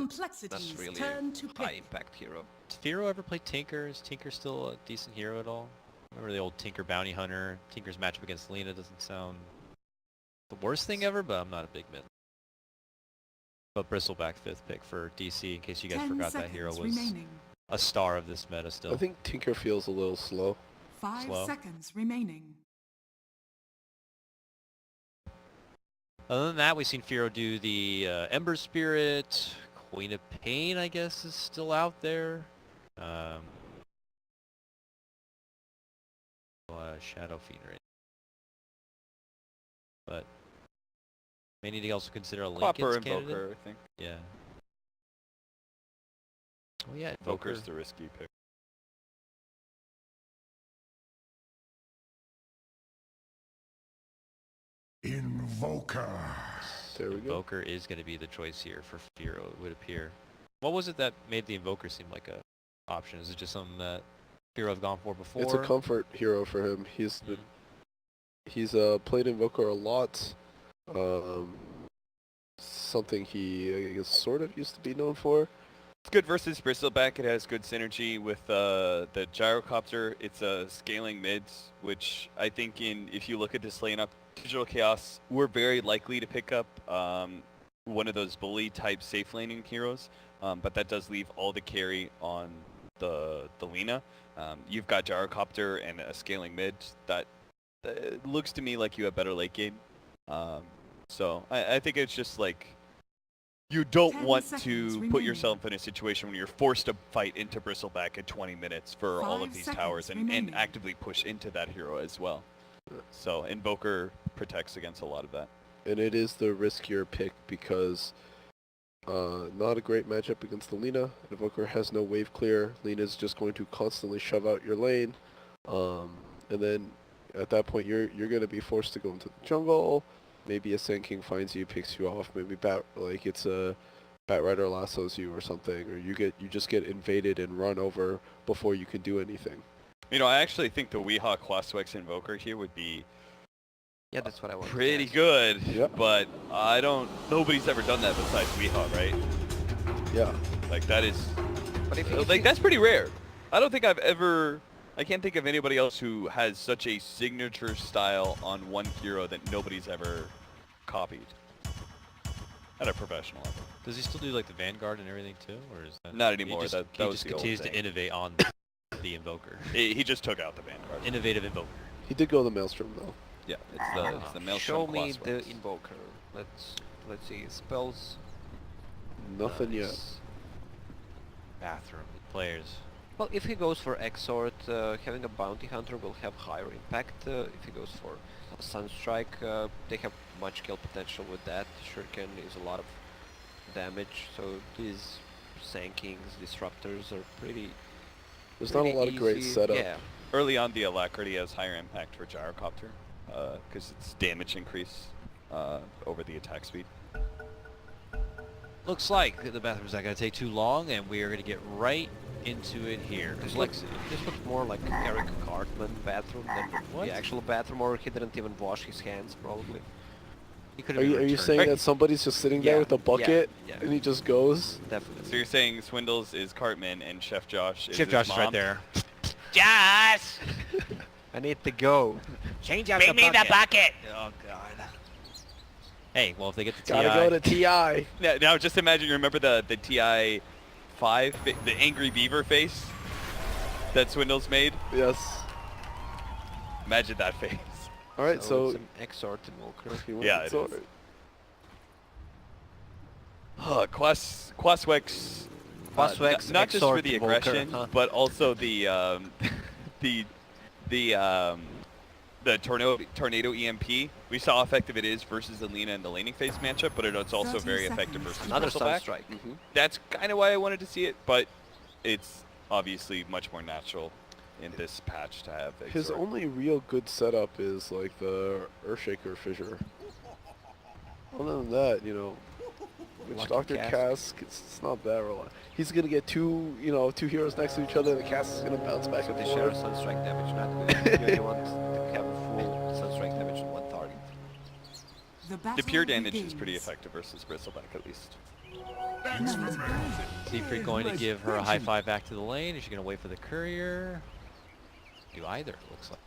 That's really Turn to high pick. impact hero. Does Firo ever play Tinker? Is Tinker still a decent hero at all? Remember the old Tinker Bounty Hunter? Tinker's matchup against Lena doesn't sound the worst thing ever, but I'm not a big mid. But Bristleback 5th pick for DC, in case you guys 10 forgot that hero was remaining. a star of this meta still. I think Tinker feels a little slow. 5 Slow. seconds remaining. Other than that, we've seen Firo do the Ember Spirit. Queen of Pain, I guess, is still out there. Shadow Fiend, right? But may need to also consider a Copper Lincoln's candidate. Invoker, I think. Yeah. Oh yeah, Invoker's the risky pick. Invoker. There we go. Invoker is going to be the choice here for Firo, it would appear. What was it that made the Invoker seem like a option? Is it just something that Firo have gone for before? It's a comfort hero for him. He's played Invoker a lot. Something he I guess sort of used to be known for. It's good versus Bristleback. It has good synergy with the Gyrocopter. It's scaling mids, which I think if you look at this lineup, Digital Chaos, we're very likely to pick up one of those bully type safe laning heroes, but that does leave all the carry on the Lina. You've got Gyrocopter and a scaling mid that looks to me like you have better late game. So I think it's just like you don't want to put yourself in a situation when you're forced to fight into Bristleback at 20 minutes for all of these towers and actively push into that hero as well. So Invoker protects against a lot of that. And it is the riskier pick because not a great matchup against the Lina. Invoker has no wave clear. Lina's just going to constantly shove out your lane. And then at that point you're going to be forced to go into the jungle. Maybe a Sand King finds you, picks you off. Maybe it's a Bat Rider lassos you or something, or you just get invaded and run over before you can do anything. You know, I actually think the Weehaw Quaswex Invoker here would be That's what I want. pretty good, Yep. but nobody's ever done that besides Weehaw, right? Yeah. Like that is, But if that's pretty rare. I can't think of anybody else who has such a signature style on one hero that nobody's ever copied at a professional level. Does he still do like the Vanguard and everything too, or is that Not anymore. He just, that he was just the old continues to thing. innovate on the Invoker. He just took out the Vanguard. Innovative Invoker. He did go the Maelstrom though. Yeah, it's the Maelstrom Show me Quaswex. the Invoker. Let's see spells. Nothing yet. Nice. Bathroom players. Well, if he goes for Exort, having a Bounty Hunter will have higher impact. If he goes for Sunstrike, they have much kill potential with that. Shuriken is a lot of damage, so these Sand Kings, Disruptors are pretty There's not a lot of great easy. setup. Yeah. Early on, the Alacrity has higher impact for Gyrocopter because it's damage increase over the attack speed. Looks like the bathroom's not going to take too long, and we are going to get right into it here. This looks more like Eric Cartman bathroom than the actual bathroom, or he didn't even wash his hands, probably. He could Are have you saying that somebody's just sitting there Yeah, with a bucket yeah. and he just goes? Definitely. So you're saying Swindles is Cartman and Chef Josh is Chef his Josh is mom? right there. Josh! I need to go. Change out Bring me the bucket! Oh god. Hey, well if they get the Gotta go to TI. Now just imagine you remember the TI 5, the angry beaver face that Swindles made. Yes. Imagine that face. All right, so it's an Exort Invoker. Yeah, it is. Quaswex. Quaswex, not just for Exort the Invoker, aggression, huh? but also the tornado EMP. We saw how effective it is versus the Lina and the laning phase matchup, but it's also 30 very effective seconds. versus Another Bristleback. Sunstrike. That's kind of why I wanted to see it, but it's obviously much more natural in this patch to have his Exort. only real good setup is like the Earthshaker Fissure. Other than that, you know, which Lucky Dr. Cask. Cask, it's not that reliable. He's gonna get two heroes next to each other, and the Cask is gonna bounce back and They share forth. Sunstrike damage, not good. You only want to have a full Sunstrike damage on one target. The pure damage is pretty effective versus Bristleback, at least. That's for me. Seafreak going to give her a high five back to the lane. Is she going to wait for the courier? Do either, it looks like.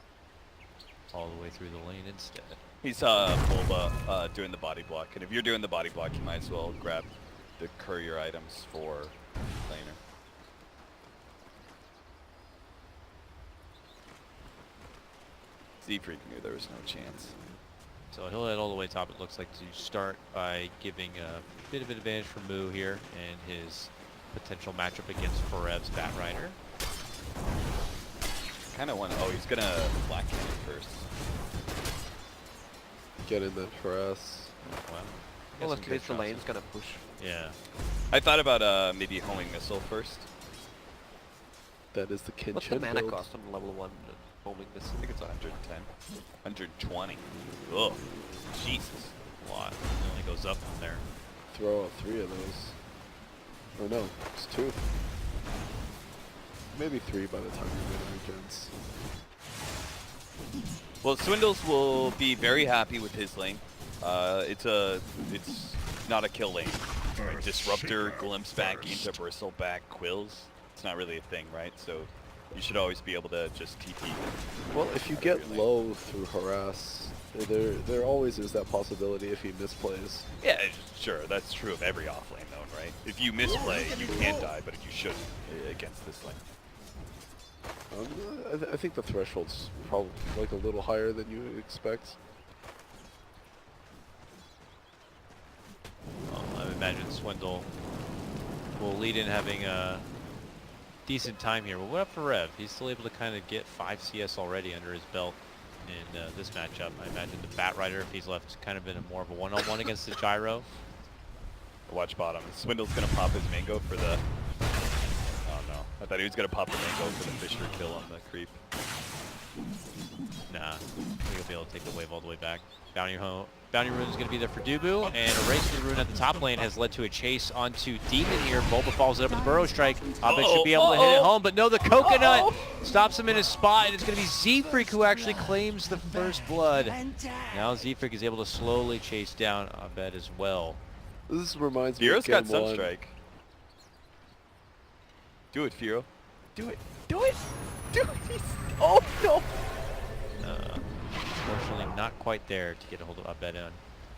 All the way through the lane instead. He's Bulba doing the body block, and if you're doing the body block, you might as well grab the courier items for laner. Seafreak knew there was no chance. So he'll head all the way top, it looks like, to start by giving a bit of an advantage for Moo here and his potential matchup against Forev's Batrider. Kind of want. Oh, he's gonna black cannon first. Get in that harass. Well, Well, at least the lane's gonna push. yeah. I thought about maybe homing missile first. That is the Kin What's the Chen mana build. cost on level 1 homing this? I think it's 110, 120. Ugh, Jesus. A lot. It only goes up from there. Throw out 3 of those. Or no, it's 2. Maybe 3 by the time you're in weekends. Well, Swindles will be very happy with his lane. It's not a kill lane. Right? Disruptor, glimpse back into bristleback, quills. It's not really a thing, right? So you should always be able to just TP. Well, if you out of get your lane. low through harass, there always is that possibility if he misplays. Yeah, sure. That's true of every offlane, though, right? If you misplay, you can die, but you shouldn't against this lane. I think the threshold's probably like a little higher than you would expect. Well, I imagine Swindle will lead in having a decent time here. But what up for Rev? He's still able to kind of get 5 CS already under his belt in this matchup. I imagine the Batrider, if he's left kind of in a more of a one-on-one against the Gyro. Watch bottom. Swindle's gonna pop his mango for the... Oh no. I thought he was gonna pop the mango for the Fisher kill on the creep. Nah, I think he'll be able to take the wave all the way back. Bounty Rune's going to be there for Dubu, and a race to the Rune at the top lane has led to a chase onto Demon here. Bulba follows it up with the Burrow Strike. Abed should be able to hit it home, but no, the Coconut stops him in his spot, and it's going to be Zefreak who actually claims the first blood. Now Zefreak is able to slowly chase down Abed as well. This reminds me Firo's of got Game 1. Sunstrike. Do it, Firo. Do it. Do it. Do it. Oh no. Unfortunately, not quite there to get a hold of Abed in.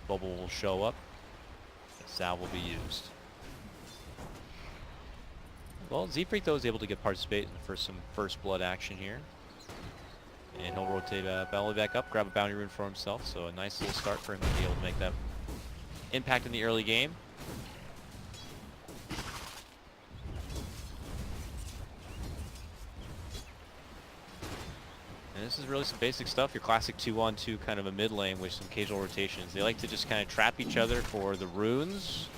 Bubble will show up. And Sal will be used. Well, Zefreak though is able to get participate for some first blood action here. And he'll rotate Belly back up, grab a bounty rune for himself. So a nice little start for him to be able to make that impact in the early game. And this is really some basic stuff, your classic 2-on-2 kind of a mid lane with some occasional rotations. They like to just kind of trap each other for the runes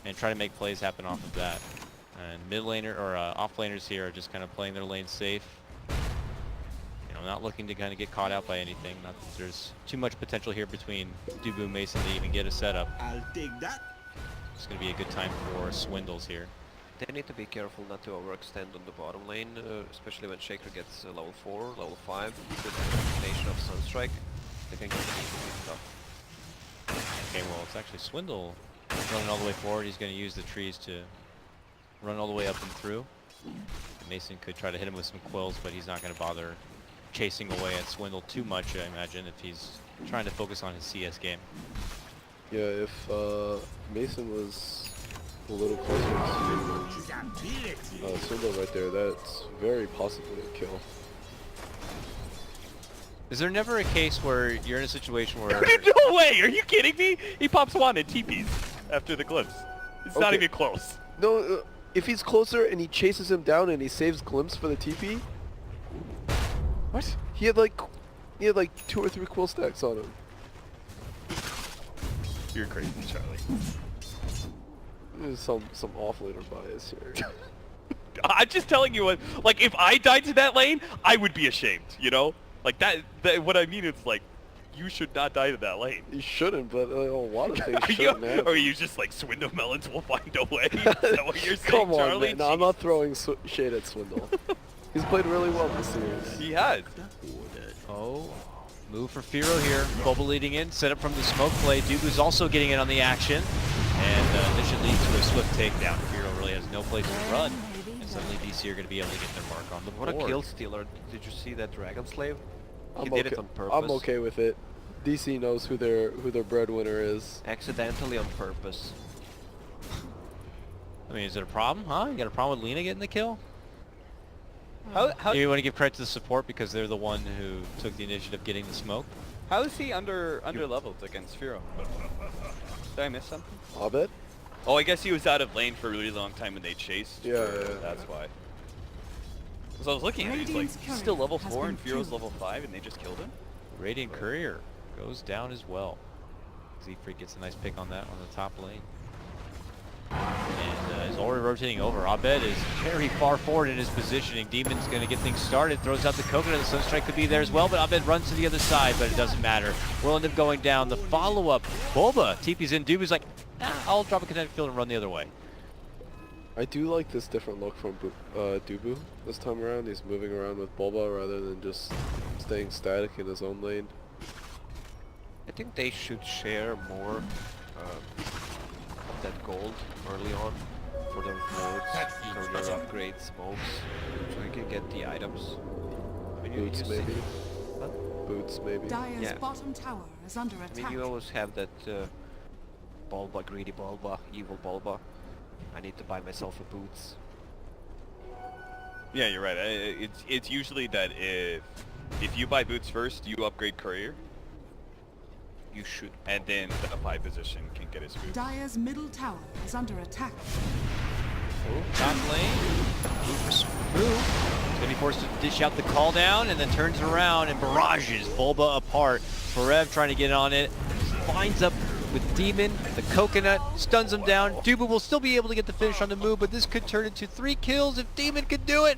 and try to make plays happen off of that. And mid laner or off laners here are just kind of playing their lane safe. You know, not looking to kind of get caught out by anything. Not that there's too much potential here between Dubu and Mason to even get a setup. I'll take that. It's going to be a good time for Swindles here. They need to be careful not to overextend on the bottom lane, especially when Shaker gets level 4, level 5. With the combination of Sunstrike, they can get easily tough. Okay, well, it's actually Swindle running all the way forward. He's going to use the trees to run all the way up and through. And Mason could try to hit him with some quills, but he's not going to bother chasing away at Swindle too much, I imagine, if he's trying to focus on his CS game. Yeah, if Mason was a little closer to Swindle right there, that's very possibly a kill. Is there never a case where you're in a situation where... No way! Are you kidding me? He pops one and TPs after the glimpse. It's not Okay. even close. No, if he's closer and he chases him down and he saves Glimpse for the TP, What? he had like 2 or 3 quill stacks on him. You're crazy, Charlie. There's some off-laner bias here. I'm just telling you what, like, if I died to that lane, I would be ashamed, you know? Like, that what I mean is, like, you should not die to that lane. You shouldn't, but a lot of things Are you, shouldn't happen. or are you just like, Swindle Melons will find a way? Is that what you're saying, Come on, Charlie? man. No, I'm not throwing shade at Swindle. He's played really well this series. He has. Oh, move for Firo here. Bubble leading in, set up from the smoke play. Dubu's also getting in on the action. And this should lead to a swift takedown. Firo really has no place to run, and suddenly DC are going to be able to get their mark on the board. What a kill stealer. Did you see that Dragon Slave? He I'm did okay. it on purpose. I'm okay with it. DC knows who their breadwinner is. Accidentally on purpose. I mean, is it a problem, huh? You got a problem with Lina getting the kill? How You want to give credit to the support because they're the one who took the initiative getting the smoke? how is he under leveled against Firo? Did I miss something? Abed? Oh, I guess he was out of lane for a really long time when they chased. Yeah, Sure, yeah. that's why. Because I was looking at it, he's like, Radiant's he's still level courier 4 has and been Firo's killed. level 5 and they just killed him? Radiant Courier goes down as well. Z-Freak gets a nice pick on that on the top lane. And is already rotating over. Abed is very far forward in his positioning. Demon's going to get things started. Throws out the coconut. The Sunstrike could be there as well, but Abed runs to the other side, but it doesn't matter. We'll end up going down. The follow-up, Bulba TP's in. Dubu's like, I'll drop a kinetic field and run the other way. I do like this different look from Dubu this time around. He's moving around with Bulba rather than just staying static in his own lane. I think they should share more of that gold early on for their nodes, career upgrade, smokes, so you can get the items. I mean, Boots see- maybe. Huh? Boots maybe. Dire's Yeah. bottom tower is under I attack. mean, you always have that Bulba, greedy Bulba, evil Bulba. I need to buy myself a boots. Yeah, you're right. It's usually that if you buy boots first, you upgrade courier, You should. and then the 5 position can get his boots. Dire's middle tower is under attack. Top lane. Oops. He's gonna be forced to dish out the call down and then turns around and barrages Bulba apart. Forev trying to get on it. Lines up with Demon. The coconut stuns him down. Dubu will still be able to get the finish on the move, but this could turn into 3 kills if Demon could do it.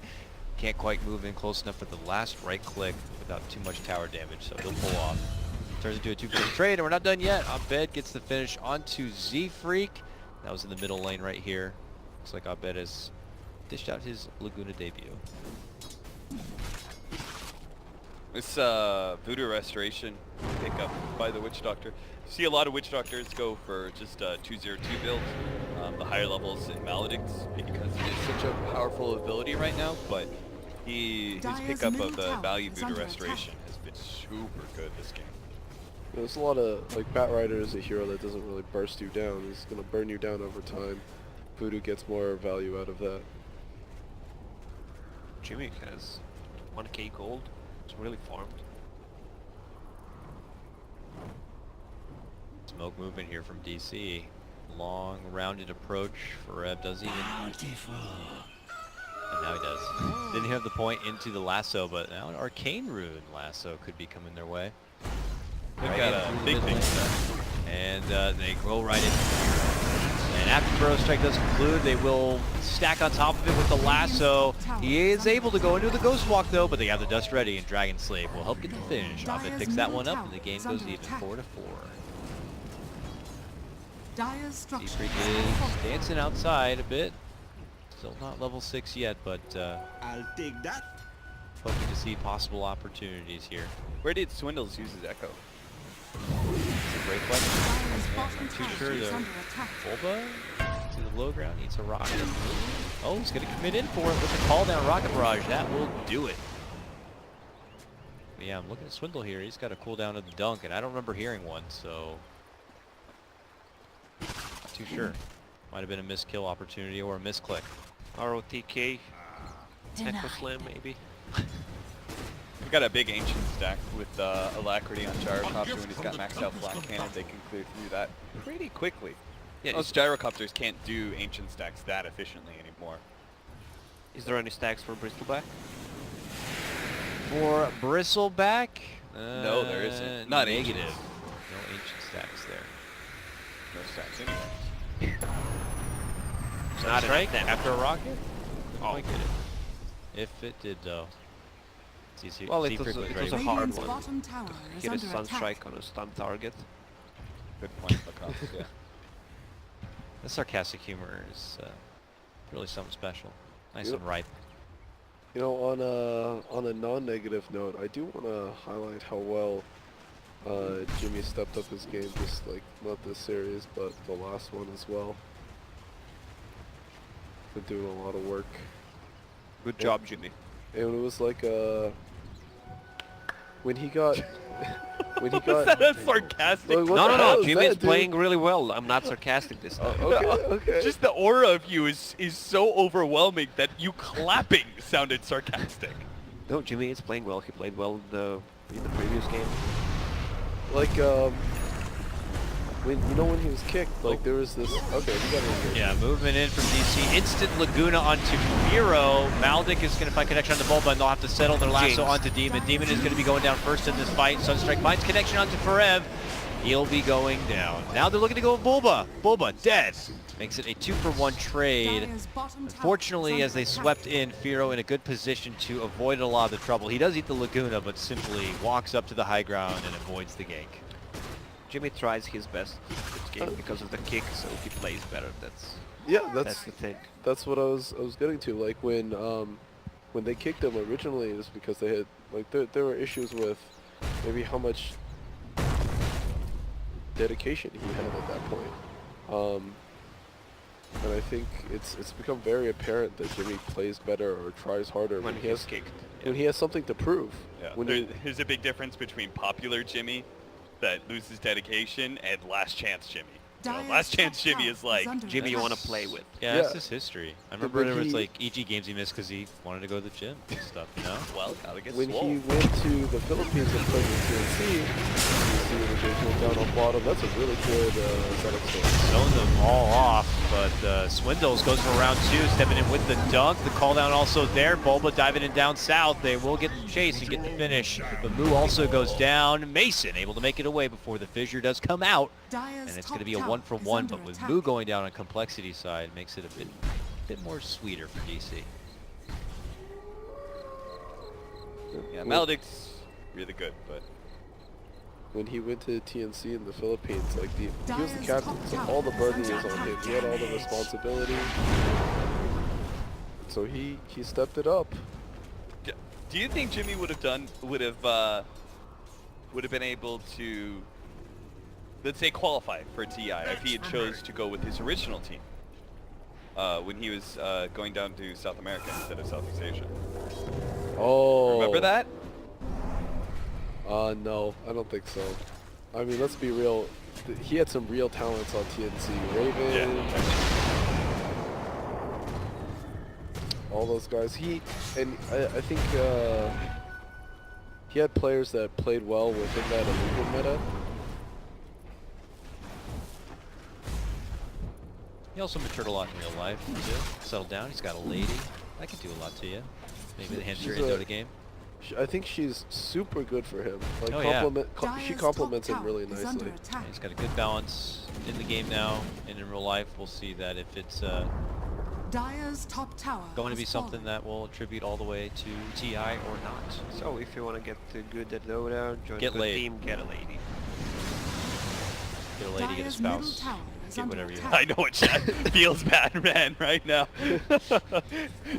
Can't quite move in close enough for the last right click without too much tower damage, so he'll pull off. Turns into a 2-kill trade, and we're not done yet. Abed gets the finish onto Z-Freak. That was in the middle lane right here. Looks like Abed has dished out his Laguna debut. This Voodoo Restoration pickup by the Witch Doctor. See a lot of Witch Doctors go for just 202 builds, the higher levels in Maledicts, because it is such a powerful ability right now, but his Dire's pickup middle of the tower value is Voodoo under Restoration has been super good this game. There's a lot of, like, Batrider is a hero that doesn't really burst you down. He's going to burn you down over time. Voodoo gets more value out of that. Jimmy has 1k gold. It's really farmed. Smoke movement here from DC. Long, rounded approach. Forev doesn't even... And now he does. Didn't have the point into the lasso, but now an Arcane Rune lasso could be coming their way. They've Right got in a through the big middle thing. lane. And they go right in. And after Burrow Strike does conclude, they will stack on top of it with the lasso. He is able to go into the Ghost Walk though, but they have the Dust ready, and Dragon Slave will help get the finish. Abed picks that one up, and the game goes even 4-4. Dire's structure Z-Freak is is fortified. dancing outside a bit. Still not level 6 yet, but I'll take that. hoping to see possible opportunities here. Where did Swindles use his Echo? It's a great question. Dire's bottom Not too tower sure is though. under attack. Bulba to the low ground, needs a rocket. Oh, he's going to commit in for it with the call down rocket barrage. That will do it. But yeah, I'm looking at Swindle here. He's got a cooldown of the dunk, and I don't remember hearing one, so not too sure. Might have been a miskill opportunity or a misclick. ROTK, Echo Slam maybe. We've got a big Ancient stack with Alacrity on Gyrocopter. When he's got maxed out Flat Cannon, they can clear through that pretty quickly. Yeah, Most Gyrocopters can't do Ancient stacks that efficiently anymore. Is there any stacks for Bristleback? For Bristleback? No, there isn't. Not negative. ancients. No ancient stacks there. No stacks anyway. Not an Strike attempt. after a rocket? Didn't Oh. quite get it. If it did though. Well, it was a hard Radiant's one. bottom tower is Hit a under attack. Sunstrike on a stun target. Good point, Lacoste, yeah. The sarcastic humor is really something special. Nice Yep. and ripe. You know, on a non-negative note, I do want to highlight how well Jimmy stepped up his game, just like not this series, but the last one as well. been doing a lot of work. Good job, Jimmy. And it was like when he got when he Was got that a sarcastic? What No, the no, hell no. is Jimmy is that, dude? playing really well. I'm not sarcastic this time. Okay, okay. Just the aura of you is so overwhelming that you clapping sounded sarcastic. No, Jimmy is playing well. He played well in the previous game. Like when when he was kicked, like there was this. Okay, we got it here. Yeah, movement in from DC. Instant Laguna onto Firo. Maldic is going to find connection on the Bulba, and they'll have to settle their lasso James. onto Demon. Demon is going to be going down first in this fight. Sunstrike finds connection onto Forev. He'll be going down. Now they're looking to go with Bulba. Bulba dead. Makes it a 2-for-1 trade. Dire's bottom tower Unfortunately, is as they under swept attack. in, Firo in a good position to avoid a lot of the trouble. He does eat the Laguna, but simply walks up to the high ground and avoids the gank. Jimmy tries his best this game because of the kick, so he plays better. That's That's the thing. that's what I was getting to. Like when they kicked him originally, it was because they had like there were issues with maybe how much dedication he had at that point. And I think it's become very apparent that Jimmy plays better or tries harder When he has he's kicked. when he has something to prove. Yeah. When There's a big difference between popular Jimmy that loses dedication and last chance Jimmy. You know, Dire's last chance top Jimmy tower is like, under Jimmy you attack. want to play with. Yeah, Yeah. that's his history. I remember when there was he- like EG games he missed because he wanted to go to the gym and stuff, you know? well, gotta get when swole. he went to the Philippines and played with TNC, you see the Jason down on bottom. That's a really good setup story. Zone them all off, but Swindles goes for round 2, stepping in with the dunk. The call down also there. Bulba diving in down south. They will get the chase and get the finish. But Moo also goes down. Mason able to make it away before the fissure does come out. Dire's And it's top going to be a tower 1-for-1, is under but with attack. Moo going down on complexity side makes it a bit more sweeter for DC. Yeah, Maldic's really good, but When he went to TNC in the Philippines, like he was the Dire's captain, top so tower all the is burden under was on him. attack. He had all the responsibility. So he stepped it up. do you think Jimmy would have been able to, let's say, qualify for TI if he had chose to go with his original team when he was going down to South America instead of Southeast Asia? Oh. Remember that? No, I don't think so. I mean, let's be real. He had some real talents on TNC. Raven, all those guys. I think he had players that played well within that illegal meta. He also matured a lot in real life, too. Settled down. He's got a lady. That could do a lot to you. Maybe enhance your She's a- Dota game. I think she's super good for him. Like Oh, yeah. she Dire's complements top him really tower is under nicely. attack. Yeah, he's got a good balance in the game now, and in real life, we'll see that if it's Dire's top tower going to be has something fallen. that will attribute all the way to TI or not. So if you want to get good at Dota, join Get a good laid. team, get a lady. Get a lady, get a Dire's middle spouse, tower is get under whatever you attack. want. I know what Chad feels bad, man, right now.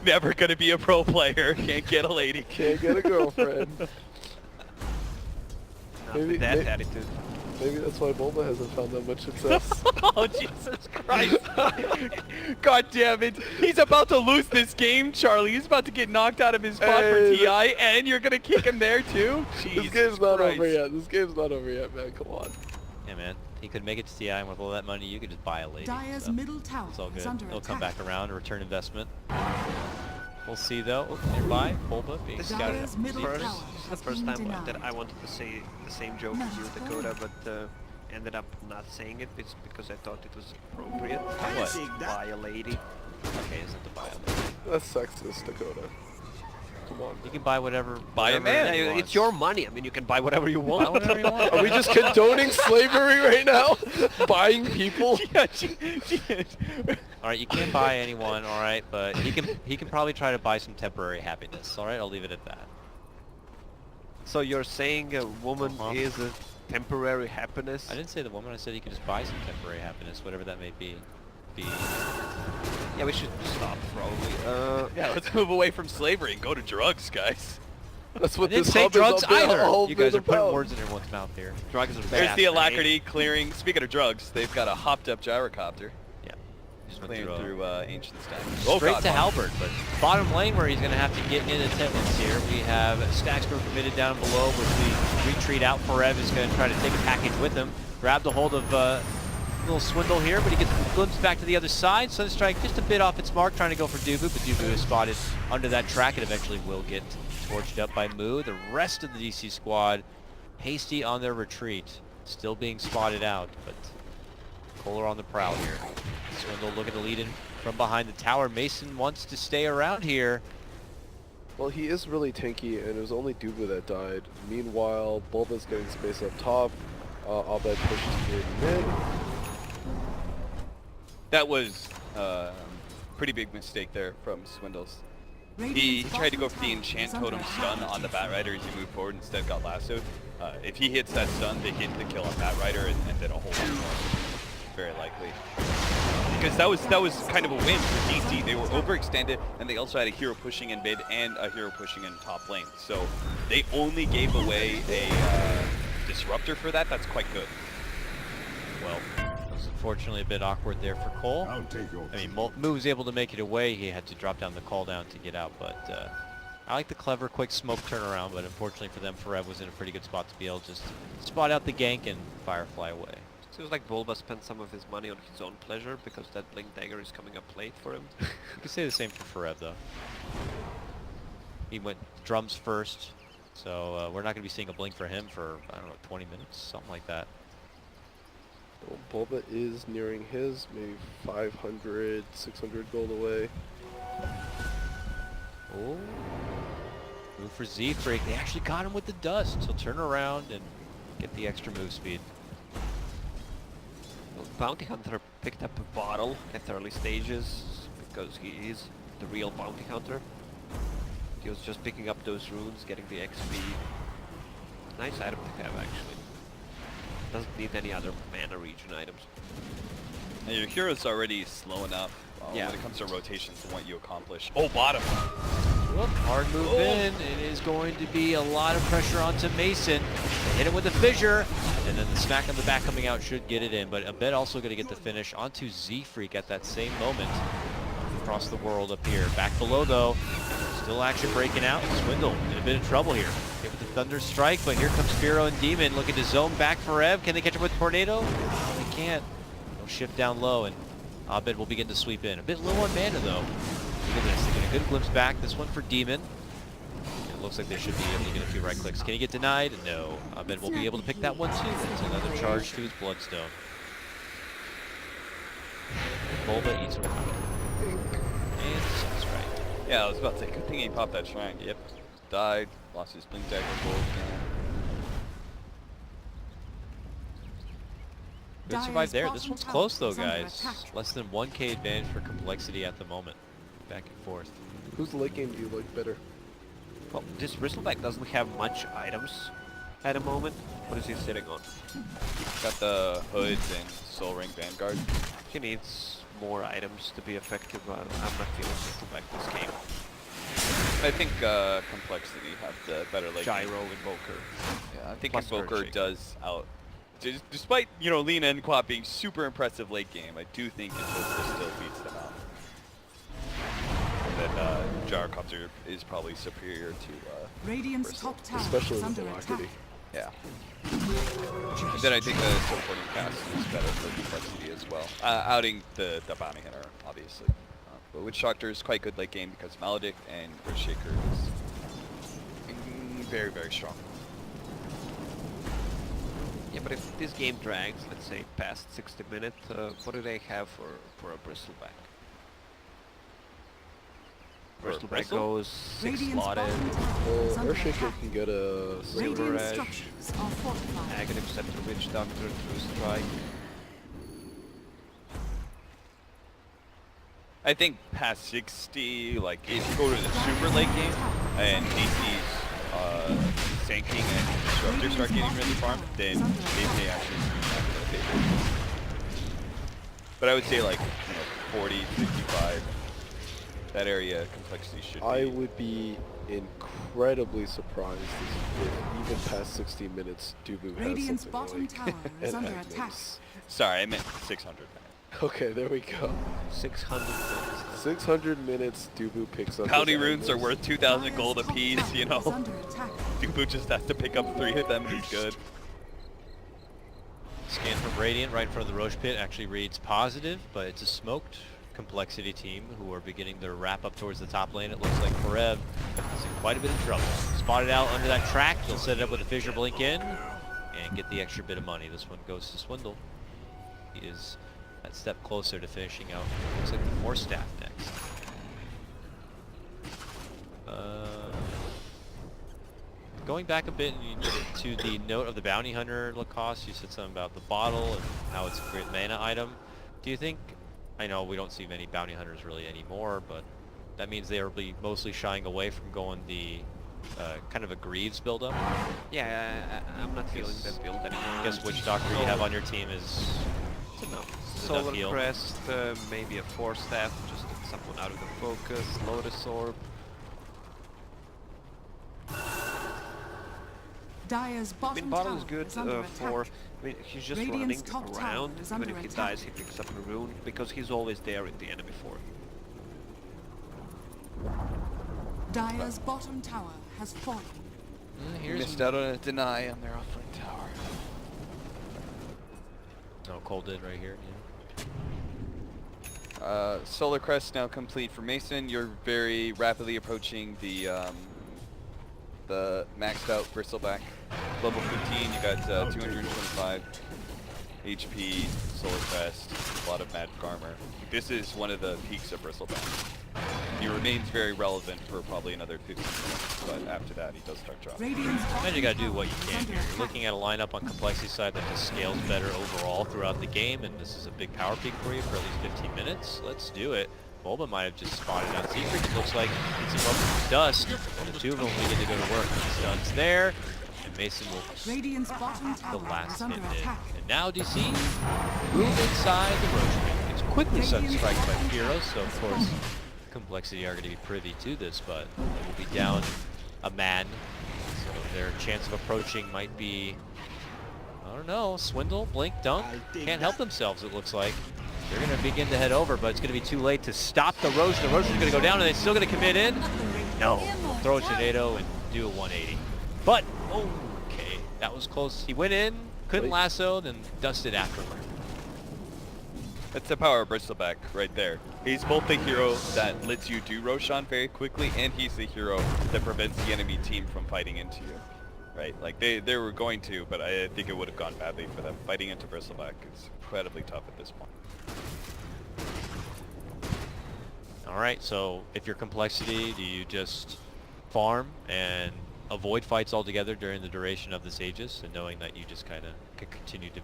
Never gonna be a pro player. Can't get a lady. Can't get a girlfriend. Not Maybe- with that may- attitude. Maybe that's why Bulba hasn't found that much success. Oh, Jesus Christ. God damn it. He's about to lose this game, Charlie. He's about to get knocked out of his spot for Hey, TI, and you're going to kick him there, too? This Jesus game's not Christ. over yet. This game's not over yet, man. Come on. Yeah, man. He could make it to TI, and with all that money, you could just buy a lady. Dire's so middle tower it's all is good. under He'll attack. come back around and return investment. We'll see, though. Oh, nearby, Bulba being This scouted. Dire's middle First, tower this is the has first been time that denied. I wanted to say the same joke as you, Dakota, but ended up not saying it. It's because I thought it was appropriate. What? Take that. Buy a lady. Okay, isn't the buy a lady? That's sexist, Dakota. Come on. You can buy whatever. Buy a whatever man. you Yeah, want. it's your money. I mean, you can buy whatever you Buy want. whatever you want. Are we just condoning slavery right now? Buying people? Yeah, All right, you can't buy anyone. All right, but he can probably try to buy some temporary happiness. All right, I'll leave it at that. So you're saying a woman Uh-huh. is a temporary happiness? I didn't say the woman. I said he could just buy some temporary happiness, whatever that may be. Yeah, we should stop probably. yeah, let's move away from slavery and go to drugs, guys. That's I what didn't this say hub drugs is all either. You guys are putting about. words in everyone's mouth here. Drugs are There's bad. the right? alacrity clearing. Speaking of drugs, they've got a hopped up gyrocopter. Yeah. Just went Playing through, through Ancient Stack. straight to Halberd, but bottom lane where he's going to have to get in attendance here. We have Stacksburg committed down below, which we retreat out. Forev is going to try to take a package with him. Grabbed a hold of a little swindle here, but he gets a glimpse back to the other side. Sunstrike just a bit off its mark, trying to go for Dubu, but Dubu is spotted under that track and eventually will get torched up by Moo. The rest of the DC squad hasty on their retreat, still being spotted out, but Kohler on the prowl here. Swindle looking to lead in from behind the tower. Mason wants to stay around here. Well, he is really tanky, and it was only Dubu that died. Meanwhile, Bulba's getting space up top. Abed pushes through mid. That was pretty big mistake there from Swindles. He tried to go for the enchant totem stun on the Batrider as he moved forward, instead got lassoed. If he hits that stun, they get the kill on Batrider and then a whole lot more. Very likely. Because that was kind of a win for DC. They were overextended, and they also had a hero pushing in mid and a hero pushing in top lane. So they only gave away a disruptor for that. That's quite good. Well, it was unfortunately a bit awkward there for Cole. I'll take your I mean, Moo was able to make it away. He had to drop down the call down to get out, but I like the clever, quick smoke turnaround, but unfortunately for them, Forev was in a pretty good spot to be able to just spot out the gank and Firefly away. Seems like Bulba spent some of his money on his own pleasure because that Blink Dagger is coming up late for him. You could say the same for Forev, though. He went drums first, so we're not going to be seeing a blink for him for, I don't know, 20 minutes, something like that. Well, Bulba is nearing his, maybe 500, 600 gold away. Oh. Move for Z-Freak. They actually got him with the dust. He'll turn around and get the extra move speed. Well, Bounty Hunter picked up a bottle at early stages because he is the real Bounty Hunter. He was just picking up those runes, getting the XP. Nice item to have, actually. Doesn't need any other mana regen items. And your hero's already slow enough Yeah. when it comes to rotations to what you accomplish. Oh, bottom! Whoop, hard move in. It is going to be a lot of pressure onto Mason. They hit him with the fissure, and then the smack on the back coming out should get it in. But Abed also going to get the finish onto Z-Freak at that same moment. Across the world up here. Back below, though. Still action breaking out. Swindle in a bit of trouble here. Hit with the Thunder Strike, but here comes Firo and Demon looking to zone back for Ev. Can they catch him with Tornado? No, they can't. No shift down low, and Abed will begin to sweep in. A bit low on mana, though. Look at this. They get a good glimpse back. This one for Demon. It looks like they should be able to get a few right clicks. Can he get denied? No. Abed will be able to pick that one, too. That's another charge to his Bloodstone. Bulba eats around. And Sunstrike. Yeah, I was about to say, good thing he popped that shrine. Yep. Died, lost his Blink Dagger gold again. Good survive there. This one's close though, guys. Less than 1k advantage for complexity at the moment. Back and forth. Whose late game do you like better? Well, this Bristleback doesn't have much items at the moment. What is he sitting on? Got the hoods and Soul Ring Vanguard. He needs more items to be effective. I'm not feeling Bristleback this game. I think complexity have the better late game. Gyro Invoker. Yeah, I think Plus Invoker Earthshake. does out. Despite, you know, Lina and Quap being super impressive late game, I do think Invoker still beats them out. And then Gyrocopter is probably superior to Radiant's Bristle. top tower Especially is with under attack. Velocity. Yeah. And then I think the supporting cast is better for complexity as well. Outing the Bounty Hunter, obviously. But Witch Doctor is quite good late game because Maledict and Earthshaker is very, very strong. Yeah, but if this game drags, let's say past 60 minutes, what do they have for a Bristleback? Bristleback Bristle? goes 6 Radiant's slotted, bottom tower is Well, under Earthshaker attack. can get a Radiant Silver Edge. structures are fortified. Aghanim Scepter, Witch Doctor, True Strike. I think past 60, like if you go to the super late game and DC's Sanking and Disruptor start getting really farmed, then they may actually be back to the favor. But I would say like, you know, 40, 55, that area complexity should be. I would be incredibly surprised if even past 60 minutes Dubu has Radiant's something bottom like tower is an under Agnes. attack. Sorry, I meant 600. Okay, there we go. 600 minutes. 600 minutes, Dubu picks up Bounty his runes are items. worth 2,000 Dire's gold top apiece, tower you know. is under attack. Dubu just has to pick up 3 of them and he's good. Scan from Radiant right in front of the Roche pit actually reads positive, but it's a smoked compLexity team who are beginning their wrap up towards the top lane. It looks like Forev is in quite a bit of trouble. Spotted out under that track. They'll set it up with a fissure blink in and get the extra bit of money. This one goes to Swindle. He is that step closer to finishing out. Looks like the 4 staff next. Going back a bit to the note of the bounty hunter, Lacoste, you said something about the bottle and how it's a great mana item. Do you think, I know we don't see many bounty hunters really anymore, but that means they will be mostly shying away from going the kind of a Greaves build-up? Yeah, I'm not feeling that build anymore. I guess which doctor you have on your team is It's enough. It's Solar enough heal. Crest, maybe a 4 staff, just get someone out of the focus, Lotus Orb. Dire's I bottom mean, bottle tower is good under for, attack. I mean, he's just Radiant's running top tower around, is even under if he attack. dies he picks up a rune, because he's always there in the enemy fort. Dire's bottom tower has fallen. Missed out on a deny on their offlane tower. no Cole did right here. Solar Crest now complete for Mason. You're very rapidly approaching the maxed out Bristleback. Level 15, you got 225 HP, Solar Crest, a lot of magic armor. This is one of the peaks of Bristleback. He remains very relevant for probably another 15 minutes, but after that he does start dropping. Radiant's Imagine bottom you gotta do tower what you is can under here. You're attack. looking at a lineup on compLexity side that just scales better overall throughout the game, and this is a big power peak for you for at least 15 minutes. Let's do it. Bulba might have just spotted out Secret. It looks like it's above dust, and the 2 of them will begin to go to work. Stun's there, and Mason will Radiant's bottom the tower last is under hit in. attack. And now DC move inside the Roche pit. It's quickly sunstriked by Pyros, so of course compLexity are going to be privy to this, but they will be down a man, so their chance of approaching might be, I don't know, Swindle, Blink, Dunk, can't help themselves it looks like. They're going to begin to head over, but it's going to be too late to stop the Roche. The Roche is going to go down, and they're still going to commit in. No, throw a tornado and do a 180. But, okay, that was close. He went in, couldn't lasso, then dusted afterward. That's the power of Bristleback right there. He's both the hero that lets you do Roshan very quickly, and he's the hero that prevents the enemy team from fighting into you. Right? Like, they were going to, but I think it would have gone badly for them. Fighting into Bristleback is incredibly tough at this point. Alright, so if you're compLexity, do you just farm and avoid fights altogether during the duration of this Aegis, and knowing that you just kind of can continue to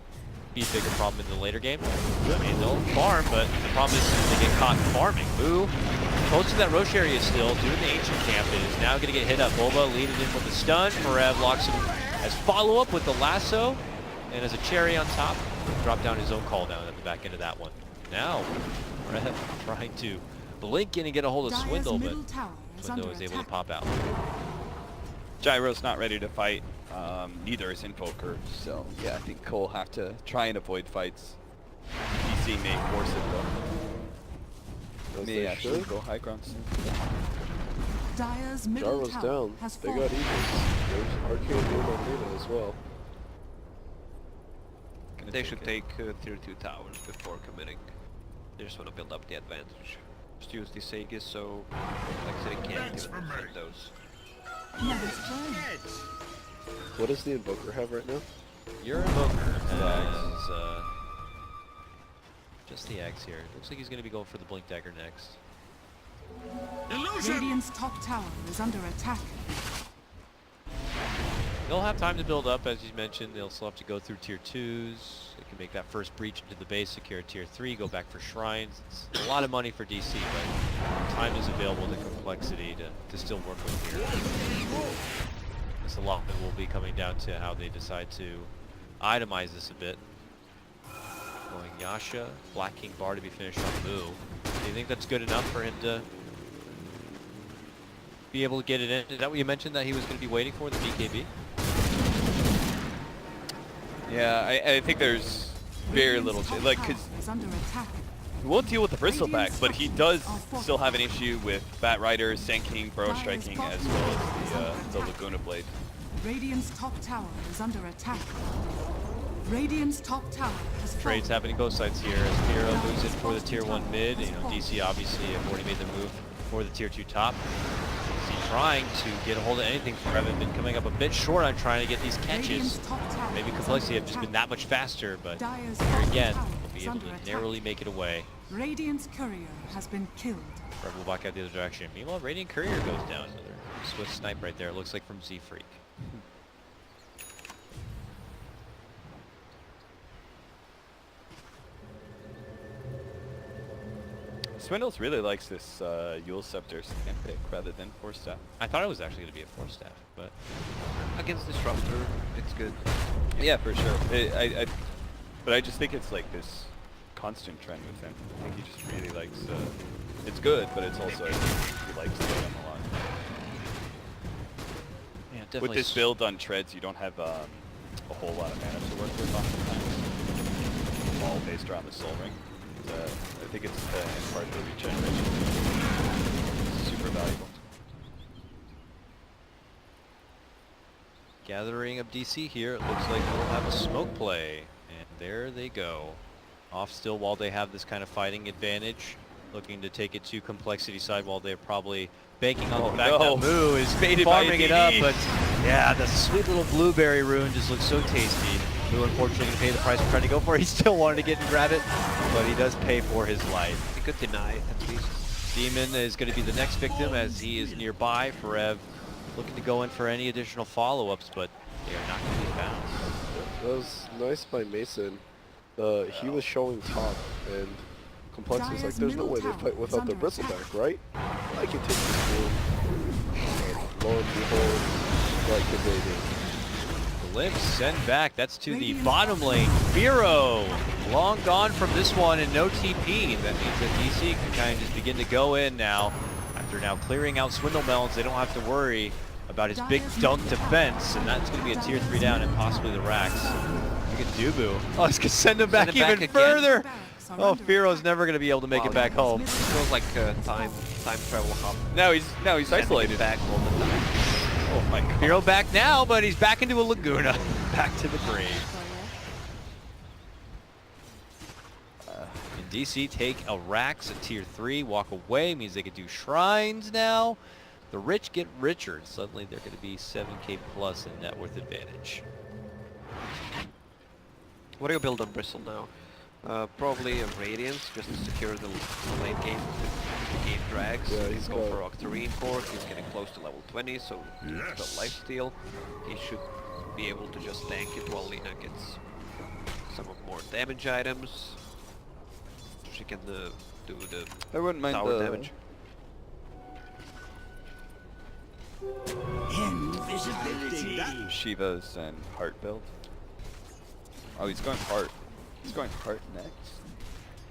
be a bigger problem in the later game? I mean, they'll farm, but the problem is they get caught farming. Boo, close to that Roche area still, doing the Ancient Camp, is now going to get hit up. Bulba leading in with the stun. Forev locks him as follow-up with the lasso, and as a cherry on top, drop down his own call down at the back end of that one. Now, Forev trying to blink in and get a hold of Dire's Swindle, but middle tower is Swindle under is able to attack. pop out. Gyro's not ready to fight. Neither is Invoker. So yeah, I think Cole have to try and avoid fights. DC may force it though. As May they actually should. go high ground soon. Dire's middle Jarro's tower down. has They fallen. got Eagles. There's Arcane Doom on Luna as well. They should take tier 2 towers before committing. They just want to build up the advantage. Just use the Aegis so compLexity can't Thanks even for defend me. those. Never's burn. What does the Invoker have right now? Your Invoker has just the Axe here. Looks like he's going to be going for the Blink Dagger next. Illusion! Radiant's top tower is under attack. They'll have time to build up, as you mentioned. They'll still have to go through tier 2s. They can make that first breach into the base, secure tier 3, go back for shrines. It's a lot of money for DC, but time is available to compLexity to still work with here. This a lot of it will be coming down to how they decide to itemize this a bit. Going Yasha, Black King Bar to be finished on Moo. Do you think that's good enough for him to be able to get it in? Is that what you mentioned that he was going to be waiting for, the BKB? Yeah, I think there's very little Radiant's top like tower because is under attack. He won't deal with the bristleback, but he does still have an issue with Bat Rider, Sand King, Burrow Striking, as well as the Laguna Blade. Radiant's top tower is under attack. Radiant's top tower has Trades fallen. happening both sides here as Firo moves in for the tier 1 mid. You know, DC obviously have already made the move for the tier 2 top. DC trying to get a hold of anything for Evan, been coming up a bit short on trying to get these catches. Radiant's top tower Maybe is compLexity under have just been attack. that much faster, but Dire's here bottom again, tower will be is able under to attack. narrowly make it away. Radiant's courier has been killed. Rebel will back out the other direction. Meanwhile, Radiant Courier goes down. Another swift snipe right there. It looks like from Z-Freak. Swindles really likes this Yule Scepter stand pick rather than Force Staff. I thought it was actually going to be a 4-staff, but Against Disruptor, it's good. Yeah, for sure. But I just think it's like this constant trend with him. I think he just really likes. It's good, but it's also he likes the item a lot. yeah, definitely. With this build on treads, you don't have a whole lot of mana to work with oftentimes. All based around the Soul Ring. I think it's in part the regeneration. Super valuable. Gathering of DC here. It looks like we'll have a smoke play. And there they go. Off still while they have this kind of fighting advantage. Looking to take it to compLexity side while they're probably banking on the fact that Moo is Baited by farming a it up. DD. But yeah, the sweet little blueberry rune just looks so tasty. Moo unfortunately going to pay the price for trying to go for it. He still wanted to get and grab it, but he does pay for his life. He could deny it at least. Demon is going to be the next victim as he is nearby. Forev looking to go in for any additional follow-ups, but they are not going to be found. That was nice by Mason. He was showing top, and compLexity's like, there's no way they fight without the bristleback, right? I can take this room. And lo and behold, like the baby. Glimpse send back. That's to the bottom lane. Firo long gone from this one and no TP. That means that DC can kind of just begin to go in now. After now clearing out Swindle Melons, they don't have to worry about his big dunk defense, and that's going to be a tier 3 down and possibly the racks. Look at Dubu. Oh, it's going to send him back Send him even back again. further. Barracks are Oh, under Firo's attack. never going to be able to make it back home. It feels like a time travel hub. Now he's Sending isolated. it back all the time. Oh my god. Firo back now, but he's back into a Laguna. Back to the grave. And DC take a Rax at tier 3, walk away, means they could do shrines now. The rich get richer, and suddenly they're going to be 7k plus in net worth advantage. What do you build on Bristle now? Probably a Radiance, just to secure the late game with the game drags. Yeah, He's he's going got- for Octarine Core, he's getting close to level 20, so he needs the lifesteal. He should be able to just tank it while Lina gets some of more damage items. She can do the I wouldn't mind tower the damage. Invisibility. Shivas and Heart build. Oh, he's going Heart. He's going Heart next.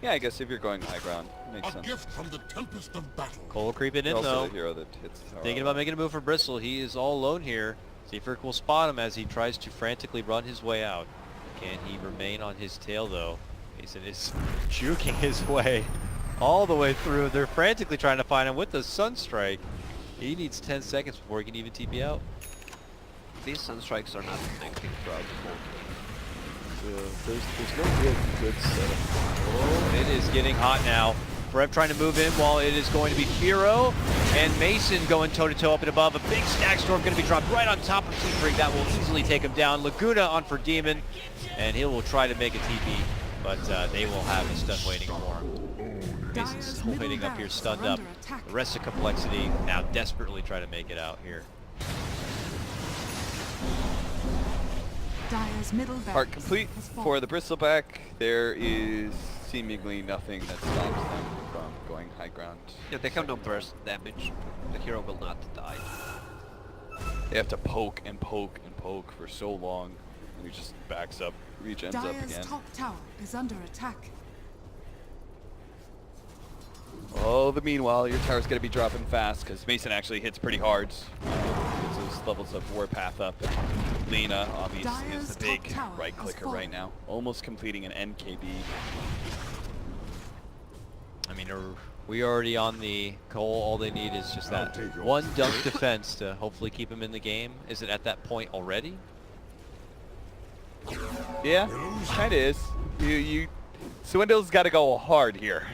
Yeah, I guess if you're going high ground, makes A sense. gift from the tempest of battle. Cole creeping in Also though. the hero that hits the tower. Thinking about making a move for Bristle. He is all alone here. Seafric will spot him as he tries to frantically run his way out. Can he remain on his tail though? Mason is juking his way all the way through. They're frantically trying to find him with the Sunstrike. He needs 10 seconds before he can even TP out. These Sunstrikes are not connecting throughout the whole game. Yeah, there's no real good setup. Oh, it is getting hot now. Forev trying to move in while it is going to be Firo and Mason going toe-to-toe up and above. A big stack storm going to be dropped right on top of Seafric. That will easily take him down. Laguna on for Demon, and he will try to make a TP, but they will have a stun waiting for him. Mason's still waiting up here, stunned up. The rest of compLexity now desperately try to make it out here. Dire's middle Heart barracks complete has for fallen. the Bristleback. There is seemingly nothing that stops them from going high ground. Yeah, they have no burst damage. The hero will not die. They have to poke and poke and poke for so long, and he just backs up, regens up Dire's again. top tower is under attack. Oh, the meanwhile, your tower's gonna be dropping fast because Mason actually hits pretty hard. Gets those levels of Warpath up. Lina obviously is Dire's the big top tower right has clicker right fallen. now, almost completing an NKB. I mean, we already on the Cole. All they need is just that one dunk defense to hopefully keep him in the game. Is it at that point already? Yeah, kind of is. Swindle's got to go hard here.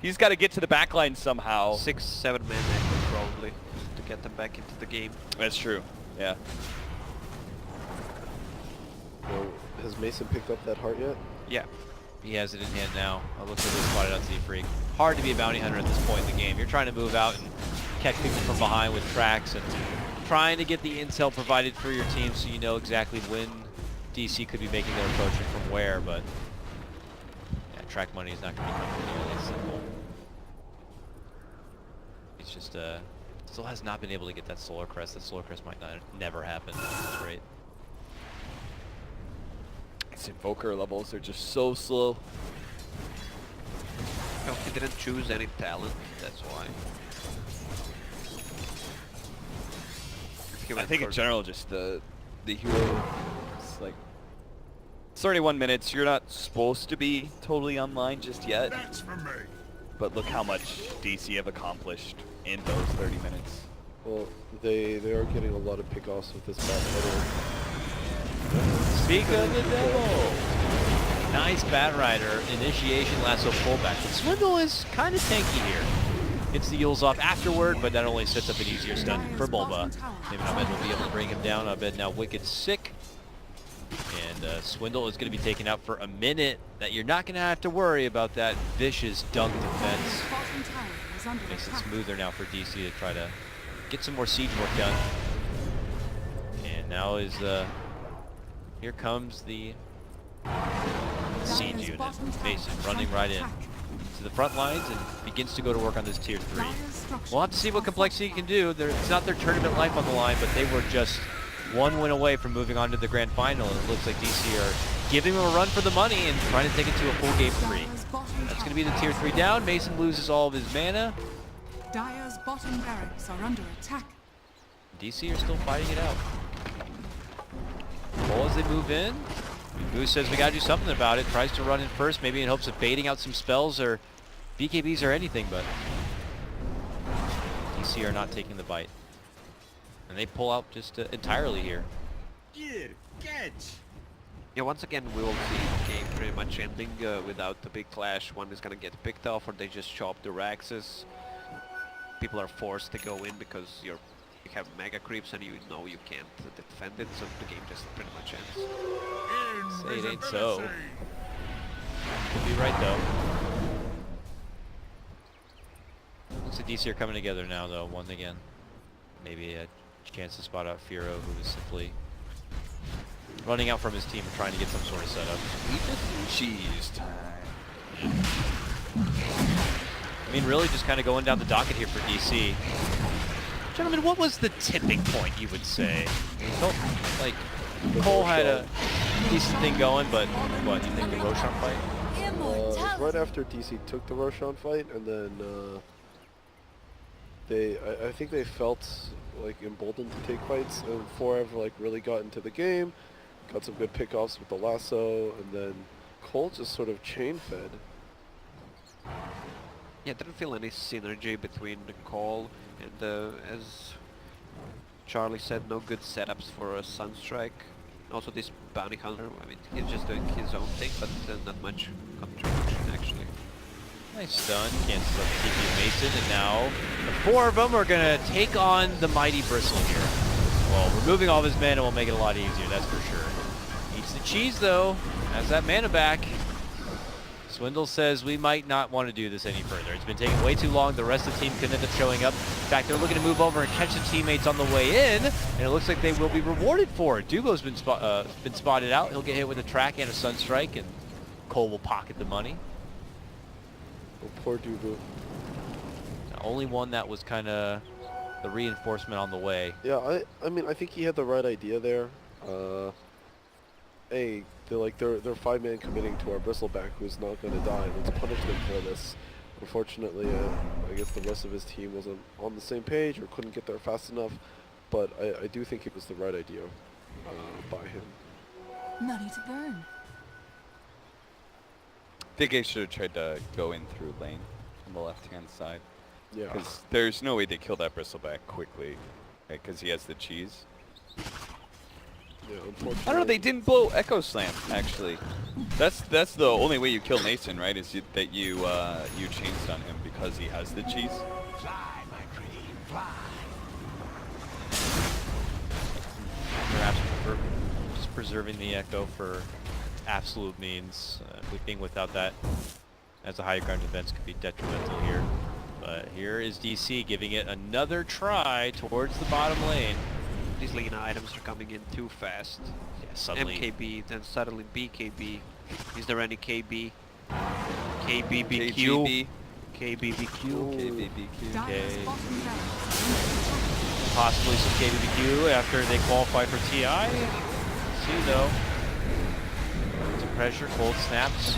He's got to get to the back line somehow. 6-7 man echo probably to get them back into the game. That's true. Yeah. Well, has Mason picked up that heart yet? Yeah. He has it in hand now. It looks like they spotted out Z-Freak. Hard to be a bounty hunter at this point in the game. You're trying to move out and catch people from behind with tracks and trying to get the intel provided for your team so you know exactly when DC could be making their approach and from where, but yeah, track money is not going to be nearly as simple. It's just, still has not been able to get that Solar Crest. That Solar Crest might never happen. That's great. His Invoker levels are just so slow. Well, he didn't choose any talent, that's why. If he I went think in for- general, just the hero. It's like it's 31 minutes. You're not supposed to be totally online just yet. That's for me. But look how much DC have accomplished in those 30 minutes. Well, they are getting a lot of pickoffs with this bat Speak of the devil! Nice Bat Rider initiation lasso pullback. But Swindle is kind of tanky here. Gets the Yules off afterward, but that only sets up an easier stun for Bulba. Maybe Ahmed will be able to bring him down. Ahmed now wicked sick. And Swindle is going to be taken out for a minute. That you're not going to have to worry about that vicious dunk defense. Makes it smoother now for DC to try to get some more siege work done. And now is here comes the siege unit. Mason running right in to the front lines and begins to go to work on this tier 3. We'll have to see what compLexity can do. It's not their tournament life on the line, but they were just one win away from moving on to the grand final, and it looks like DC are giving them a run for the money and trying to take it to a full game 3. That's going to be the tier 3 down. Mason loses all of his mana. Dire's bottom barracks are under attack. DC are still fighting it out. Well, as they move in, Boo says we gotta do something about it. Tries to run in first, maybe in hopes of baiting out some spells or BKBs or anything, but DC are not taking the bite. And they pull out just entirely here. Here, catch. Yeah, once again we will see the game pretty much ending without the big clash. One is gonna get picked off or they just chop the Raxes. People are forced to go in because you have mega creeps and you know you can't defend it, so the game just pretty much ends. Say it ain't so. Could be right though. Looks like DC are coming together now though, once again. Maybe a chance to spot out Firo, who is simply running out from his team and trying to get some sort of setup. Cheese time. I mean, really just kind of going down the docket here for DC. Gentlemen, what was the tipping point, you would say? It felt like Cole had a decent thing going, but what, you think the Roshan fight? right after DC took the Roshan fight, and then I think they felt like emboldened to take fights, and 4Ev like really got into the game, got some good pickoffs with the lasso, and then Cole just sort of chain fed. Yeah, didn't feel any synergy between the Call and as Charlie said, no good setups for a Sunstrike. Also this Bounty Hunter, I mean, he's just doing his own thing, but not much contribution actually. Nice stun, cancels out the TP Mason, and now the 4 of them are gonna take on the mighty Bristle here. Well, removing all of his mana will make it a lot easier, that's for sure. Eats the cheese though, has that mana back. Swindle says we might not want to do this any further. It's been taking way too long. The rest of the team could end up showing up. In fact, they're looking to move over and catch the teammates on the way in, and it looks like they will be rewarded for it. Dubo's been spotted out. He'll get hit with a track and a Sunstrike, and Cole will pocket the money. Oh, poor Dubu. The only one that was kind of the reinforcement on the way. Yeah, I mean, I think he had the right idea there. They're 5-man committing to our Bristleback, who's not going to die. Let's punish them for this. Unfortunately, I guess the rest of his team wasn't on the same page or couldn't get there fast enough. But I do think it was the right idea by him. Money to burn. I think I should have tried to go in through lane. the left-hand side. Yeah. Because there's no way they kill that bristleback quickly, because he has the cheese. Yeah, unfortunately. I don't know. They didn't blow Echo Slam actually. That's the only way you kill Mason, right? Is that you chain stun him because he has the cheese. Fly, my pretty, fly. Perhaps just preserving the Echo for absolute means. Being without that as a high ground defense could be detrimental here. But here is DC giving it another try towards the bottom lane. These Lina items are coming in too fast. Yeah, suddenly. MKB, then suddenly BKB. Is there any KB? KBBQ? KGB. KBBQ? KBBQ. Dire's bottom tower. Possibly some KBBQ after they qualify for TI. See though. Some pressure, cold snaps.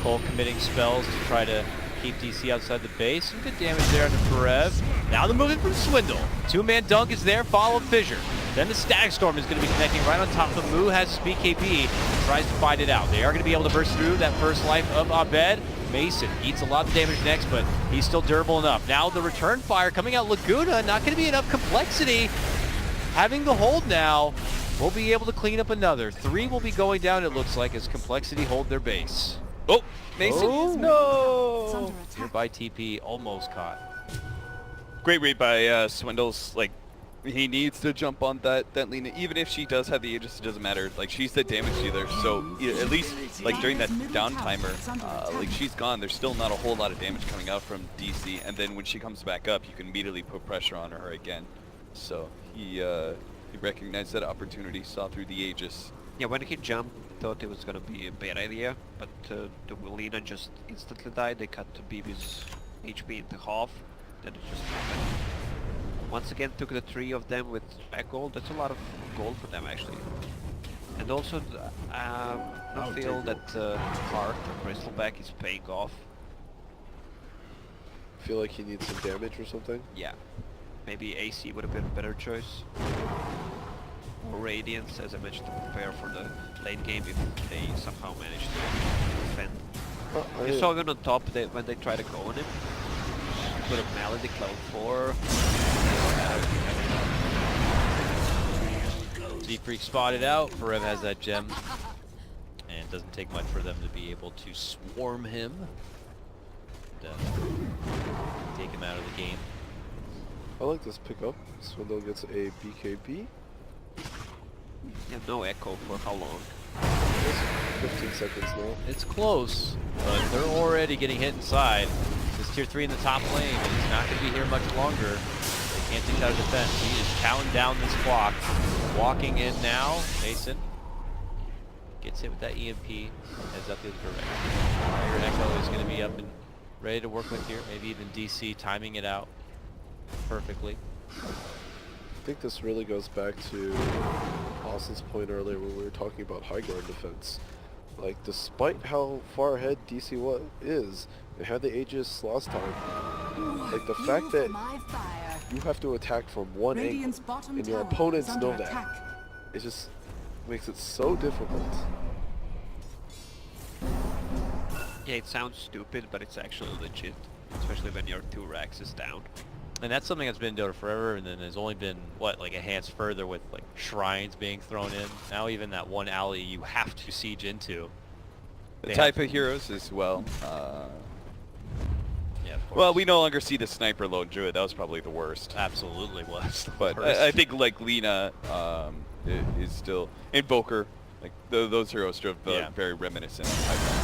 Cole committing spells to try to keep DC outside the base. Some good damage there under Forev. Now the movement from Swindle. Two-man dunk is there, followed Fissure. Then the Static Storm is going to be connecting right on top of Mu, has BKB, tries to fight it out. They are going to be able to burst through that first life of Abed. Mason eats a lot of damage next, but he's still durable enough. Now the return fire coming out Laguna, not going to be enough complexity. Having the hold now, we'll be able to clean up another. 3 will be going down, it looks like, as complexity hold their base. Oh, Mason. Oh. It's No. under attack. Nearby TP almost caught. Great read by Swindles. Like, he needs to jump on that Lina. Even if she does have the Aegis, it doesn't matter. Like, she's the damage dealer. So at least, like, during that down timer, like, she's gone. There's still not a whole lot of damage coming out from DC. And then when she comes back up, you can immediately put pressure on her again. So he recognized that opportunity, saw through the Aegis. Yeah, when he jumped, thought it was gonna be a bad idea, but the Lina just instantly died. They cut to BB's HP into half, then it just happened. Once again took the 3 of them with back gold. That's a lot of gold for them actually. And also, I feel that Heart or Bristleback is paying off. Feel like he needs some damage or something. Yeah, maybe AC would have been a better choice. Or Radiance, as I mentioned, to prepare for the late game if they somehow manage to defend. You saw even on top when they try to go on him. Put a Malady Cloud 4. Deep Freak spotted out. Forev has that gem. And it doesn't take much for them to be able to swarm him. And, take him out of the game. I like this pickup. Swindle gets a BKB. Yeah, no echo for how long? Just 15 seconds now. It's close, but they're already getting hit inside. This tier 3 in the top lane, and he's not going to be here much longer. They can't take out a defense. He is counting down this clock. Walking in now, Mason gets hit with that EMP, heads up the other direction. Your Echo is going to be up and ready to work with here. Maybe even DC timing it out perfectly. I think this really goes back to Austin's point earlier when we were talking about high ground defense. Like, despite how far ahead DC is, they had the Aegis last time. Like, the fact that you have to attack from one Radiant's angle, bottom and your tower opponents is know under that, attack. it just makes it so difficult. Yeah, it sounds stupid, but it's actually legit. Especially when your 2 racks is down. And that's something that's been in Dota forever, and then there's only been, what, like enhanced further with like shrines being thrown in. Now even that one alley you have to siege into. The They type have- of heroes as well. Yeah, of course. Well, we no longer see the sniper lone druid. That was probably the worst. Absolutely was. the But worst. I think like Lina is still Invoker. Like those heroes are Yeah. very reminiscent of Hydra.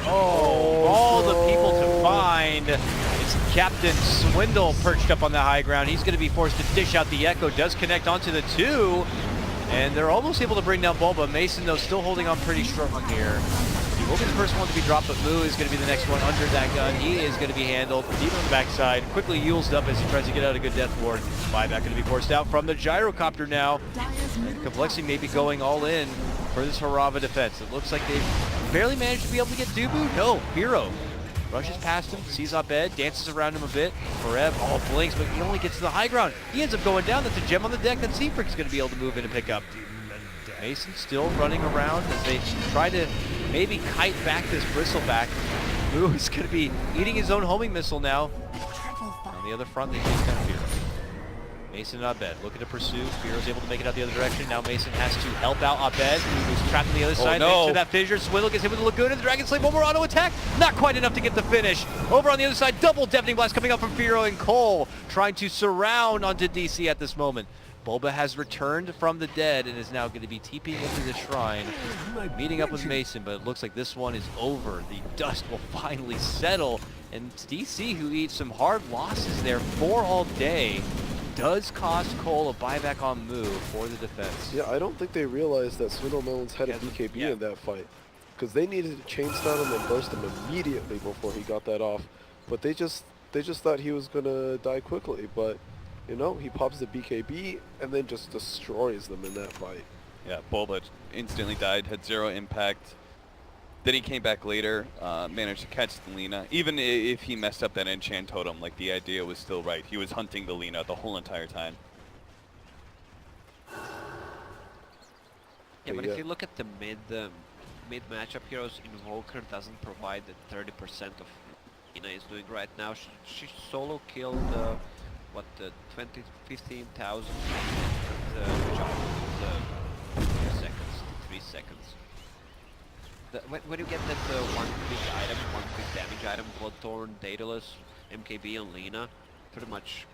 Oh, all the people to find. It's Captain Swindle perched up on the high ground. He's going to be forced to dish out the Echo. Does connect onto the 2. And they're almost able to bring down Bulba. Mason, though, still holding on pretty strong here. He will be the first one to be dropped, but Mu is going to be the next one under that gun. He is going to be handled deep on the backside. Quickly Yulesed up as he tries to get out a good death ward. Buyback going to be forced out from the gyrocopter now. Dire's middle Complexity tower may be is going all in for this Harava defense. It looks like they've barely managed to be able to get Dubu. No, Hero rushes past him, sees Abed, dances around him a bit. Forev, blinks, but he only gets to the high ground. He ends up going down. That's a gem on the deck that Seafrick's going to be able to move in and pick up. Mason still running around as they try to maybe kite back this Bristleback. Moo is going to be eating his own homing missile now. Triple On fire. the other front, they take down Firo. Mason and Abed looking to pursue. Firo's able to make it out the other direction. Now Mason has to help out Abed, who's trapped on the other side. no. Thanks to that fissure. Swindle gets hit with the Laguna. The Dragon Slave, one more auto attack. Not quite enough to get the finish. Over on the other side, double deafening blast coming up from Firo and Cole, trying to surround onto DC at this moment. Bulba has returned from the dead and is now going to be TPing into the shrine, meeting up with Mason, but it looks like this one is over. The dust will finally settle, and it's DC, who eats some hard losses there, 4 all day, does cost Cole a buyback on Moo for the defense. Yeah, I don't think they realized that Swindle Melons had a BKB yeah. in that fight. Because they needed to chain stun him and burst him immediately before he got that off. But they just thought he was going to die quickly. But, you know, he pops the BKB and then just destroys them in that fight. Yeah, Bulba instantly died, had 0 impact. Then he came back later, managed to catch the Lina. Even if he messed up that enchant totem, like the idea was still right. He was hunting the Lina the whole entire time. Yeah, but Yeah. if you look at the mid matchup heroes, Invoker doesn't provide the 30% of Ina is doing right now. She solo killed what, 15,000 seconds, 3 seconds. When you get that one big item, one big damage item, Bloodthorn, Daedalus, MKB and Lina, pretty much,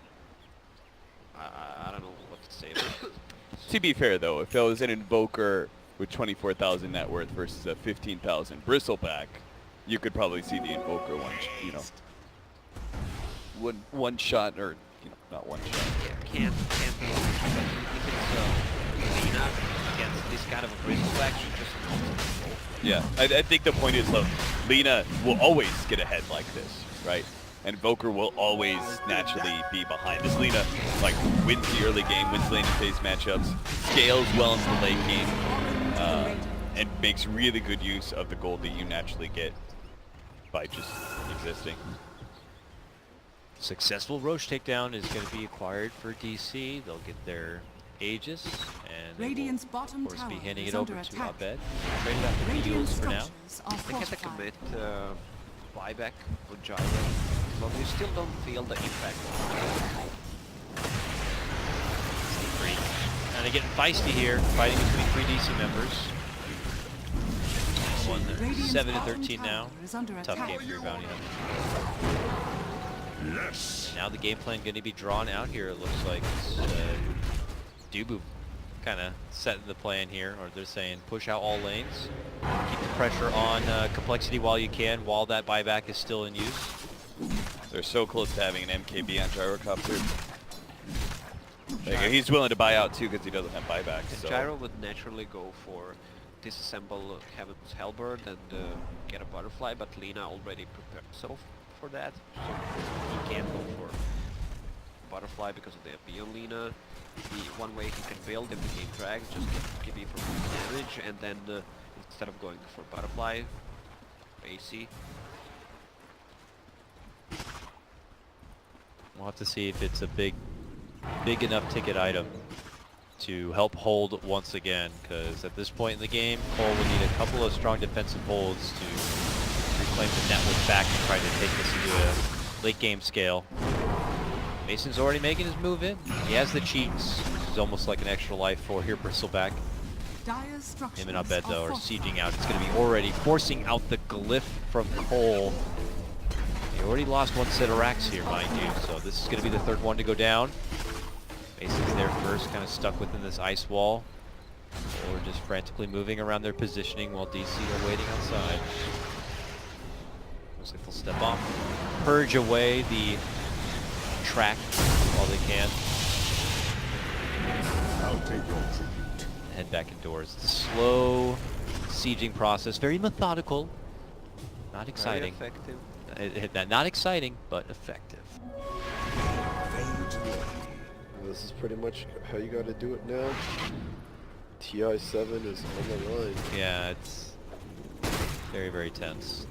I don't know what to say about it. To be fair, though, if it was an Invoker with 24,000 net worth versus a 15,000 Bristleback, you could probably see the Invoker one shot, or not one shot. Yeah, can't be. If it's Lina against this kind of a Bristleback, she just Yeah, I think the point is, look, Lina will always get ahead like this, right? And Invoker will always naturally be behind. This Lina, like, wins the early game, wins laning phase matchups, scales well into the late game, and makes really good use of the gold that you naturally get by just existing. Successful Roche takedown is going to be acquired for DC. They'll get their Aegis, and they will, Radiant's bottom of course, be tower handing is it over under to attack. Abed. Traded out the Radiant heals for now. structures are they get a fortified. commit buyback for Gyro, but you still don't feel the impact. And they're getting feisty here, fighting between 3 DC members. Radiant's 7 and bottom 13 tower now. is under Tough attack. game for your bounty hunter. Now the game plan going to be drawn out here. It looks like Dubu kind of setting the plan here, or they're saying push out all lanes, keep the pressure on compLexity while you can, while that buyback is still in use. They're so close to having an MKB on Gyrocopter. Like, he's willing to buy out too because he doesn't have buybacks. And So. Gyro would naturally go for disassemble Heaven's Halberd and get a butterfly, but Lina already prepared herself for that, so he can't go for butterfly because of the FB on Lina. The one way he can build if the game drags, just get KB for damage, and then instead of going for butterfly, AC. We'll have to see if it's a big enough ticket item to help hold once again, because at this point in the game, Cole will need a couple of strong defensive holds to reclaim the network back and try to take this into a late game scale. Mason's already making his move in. He has the cheats, which is almost like an extra life for here Bristleback. Dire's structures Him and Abed though are fortified. sieging out. It's going to be already forcing out the glyph from Cole. He already lost 1 set of racks here, mind you, so this is going to be the 3rd one to go down. Mason's there first, kind of stuck within this ice wall, or just frantically moving around their positioning while DC are waiting outside. Looks like they'll step off, purge away the track while they can, I'll take your tribute. head back indoors. It's a slow sieging process, very methodical, not exciting. Very effective. Not exciting, but effective. Fades away. This is pretty much how you got to do it now. TI-7 is on the line. Yeah, it's very, very tense.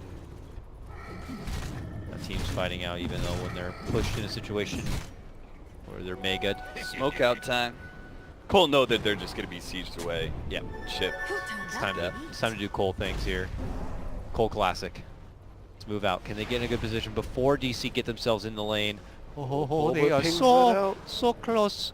Teams fighting out even though when they're pushed in a situation where they're mega. Smoke out time. Cole know that they're just going to be sieged away. Yep. Ship. It's time to do Cole things here. Cole classic. Let's move out. Can they get in a good position before DC get themselves in the lane? Oh, Bulba they are pings that so out. close.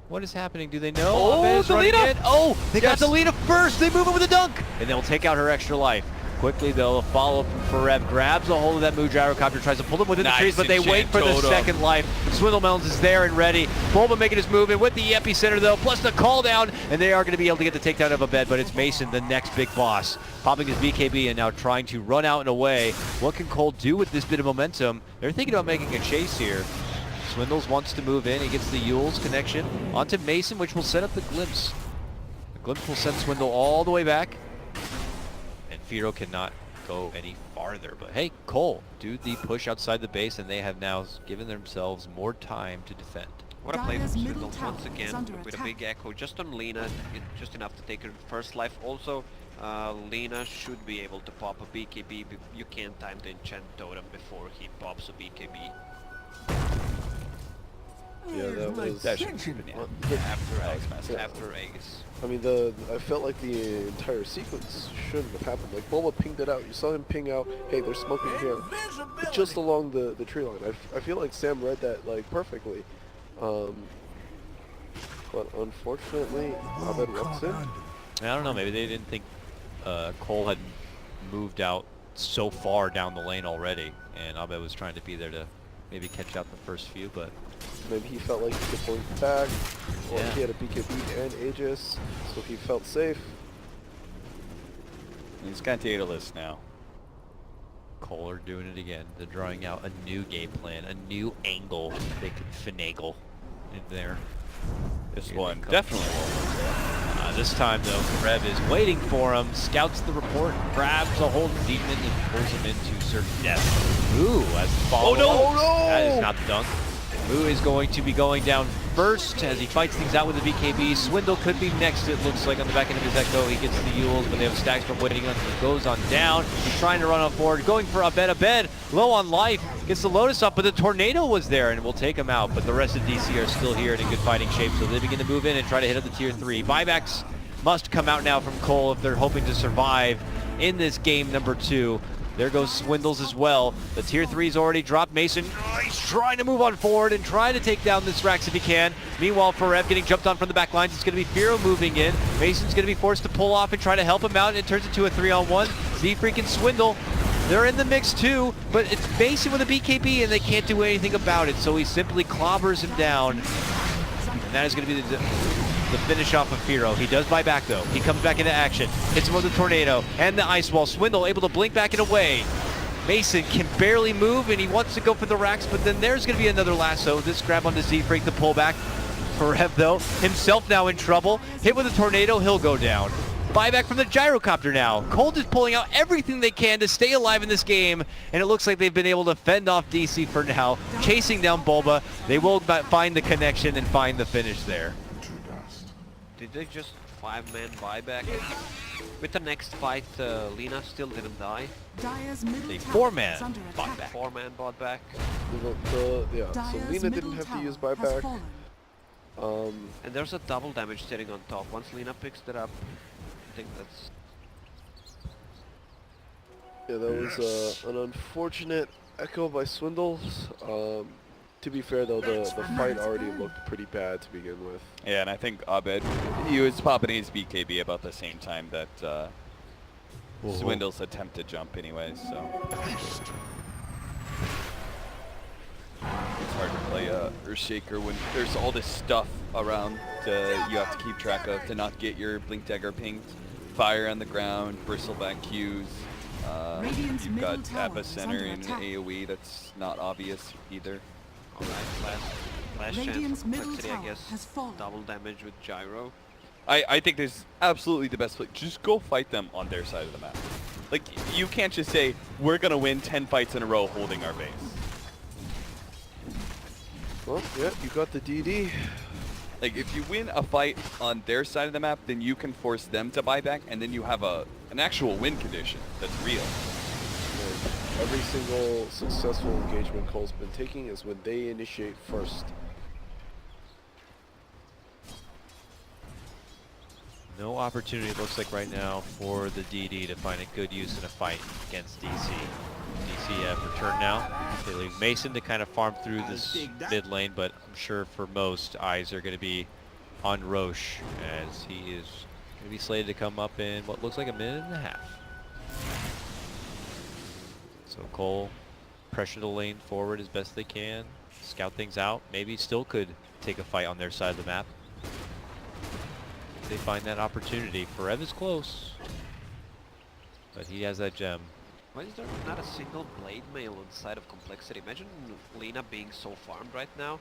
What is happening? Do they know? Oh, Abed's running Delina! in. Oh, they got Yes. Delina first. They move it with a dunk, and they'll take out her extra life. Quickly, they'll follow from Forev, grabs a hold of that Moo Gyrocopter, tries to pull them within the Nice trees, but they wait enchant for the totem. second life. Swindlemelons is there and ready. Bulba making his move in with the epicenter, though, plus the call down, and they are going to be able to get the takedown of Abed, but it's Mason, the next big boss, popping his BKB and now trying to run out and away. What can Cole do with this bit of momentum? They're thinking about making a chase here. Swindles wants to move in. He gets the Yule's connection onto Mason, which will set up the Glimpse. The Glimpse will send Swindle all the way back, and Firo cannot go any farther. But hey, Cole do the push outside the base, and they have now given themselves more time to defend. What a play from Dire's middle Swindle tower once is again under with a attack. big echo just on Lena, just enough to take her first life. Also, Lena should be able to pop a BKB. You can't time the enchant totem before he pops a BKB. Yeah, that was. That should have been, Well, After Aegis. I mean, I felt like the entire sequence shouldn't have happened. Like, Bulba pinged it out. You saw him ping out, hey, they're smoking here. Just along the tree line. I feel like Sam read that, like, perfectly. But unfortunately, Abed walks in. I don't know, maybe they didn't think Cole had moved out so far down the lane already, and Abed was trying to be there to maybe catch out the first few, but Maybe he felt like he could point back, or Yeah. he had a BKB and Aegis, so he felt safe. He's got Daedalus now. Cole are doing it again. They're drawing out a new game plan, a new angle they could finagle in there. This Here they one come. definitely won't. This time, though, Rev is waiting for him, scouts the report, grabs a hold of Demon, and pulls him into certain death. Moo as the follow. Oh, no! That is not the dunk. Moo is going to be going down first as he fights things out with the BKB. Swindle could be next, it looks like, on the back end of his echo. He gets the Yules, but they have stacks from waiting on. He goes on down. He's trying to run on forward, going for Abed. Abed, low on life, gets the Lotus up, but the Tornado was there and will take him out. But the rest of DC are still here and in good fighting shape, so they begin to move in and try to hit up the tier 3. Buybacks must come out now from Cole if they're hoping to survive in this game number 2. There goes Swindles as well. The tier 3's already dropped. Mason, he's trying to move on forward and trying to take down this Rax if he can. Meanwhile, Forev getting jumped on from the back lines. It's going to be Firo moving in. Mason's going to be forced to pull off and try to help him out, and it turns into a 3-on-1. Z-Freak and Swindle, they're in the mix too, but it's Mason with a BKB, and they can't do anything about it, so he simply clobbers him down. And that is going to be the finish off of Firo. He does buy back though. He comes back into action. Hits him with the Tornado and the Ice Wall. Swindle able to blink back and away. Mason can barely move and he wants to go for the racks, but then there's going to be another lasso. This grab onto Z-Freak, the pullback. Forev though, himself now in trouble. Hit with a Tornado, he'll go down. Buyback from the Gyrocopter now. Cold is pulling out everything they can to stay alive in this game, and it looks like they've been able to fend off DC for now. Chasing down Bulba. They will find the connection and find the finish there. Did they just 5-man buyback? With the next fight, Lena still didn't die. Dire's middle The tower 4-man is under bought attack. back. 4-man bought back. Yeah, so Dire's Lena middle didn't have to tower use has buyback. fallen. And there's a double damage sitting on top. Once Lena picks it up, I think that's... Yeah, that was an unfortunate echo by Swindles. To be fair though, the fight already looked pretty bad to begin with. Yeah, and I think Abed, he was popping his BKB about the same time that Swindle's attempt to jump anyways, so. It's hard to play Earthshaker when there's all this stuff around you have to keep track of to not get your Blink Dagger pinged. Fire on the ground, bristleback Qs. Radiant's You've got middle tower is Appa under Center and attack. AoE that's not obvious either. Alright, last chance Radiant's for middle complexity, I tower guess. has fallen. Double damage with Gyro. I think there's absolutely the best play. Just go fight them on their side of the map. Like, you can't just say, we're going to win 10 fights in a row holding our base. Well, yeah, you got the DD. Like, if you win a fight on their side of the map, then you can force them to buy back, and then you have an actual win condition that's real. And every single successful engagement Cole's been taking is when they initiate first. No opportunity, it looks like right now, for the DD to find a good use in a fight against DC. DC DC have returned now. They leave Mason to kind of farm through this mid lane, but I'm sure for most, eyes are going to be on Roche as he is going to be slated to come up in what looks like a minute and a half. So Cole pressure the lane forward as best they can, scout things out. Maybe still could take a fight on their side of the map. If they find that opportunity. Forev is close, but he has that gem. Why is there not a single blade mail on the side of complexity? Imagine Lina being so farmed right now.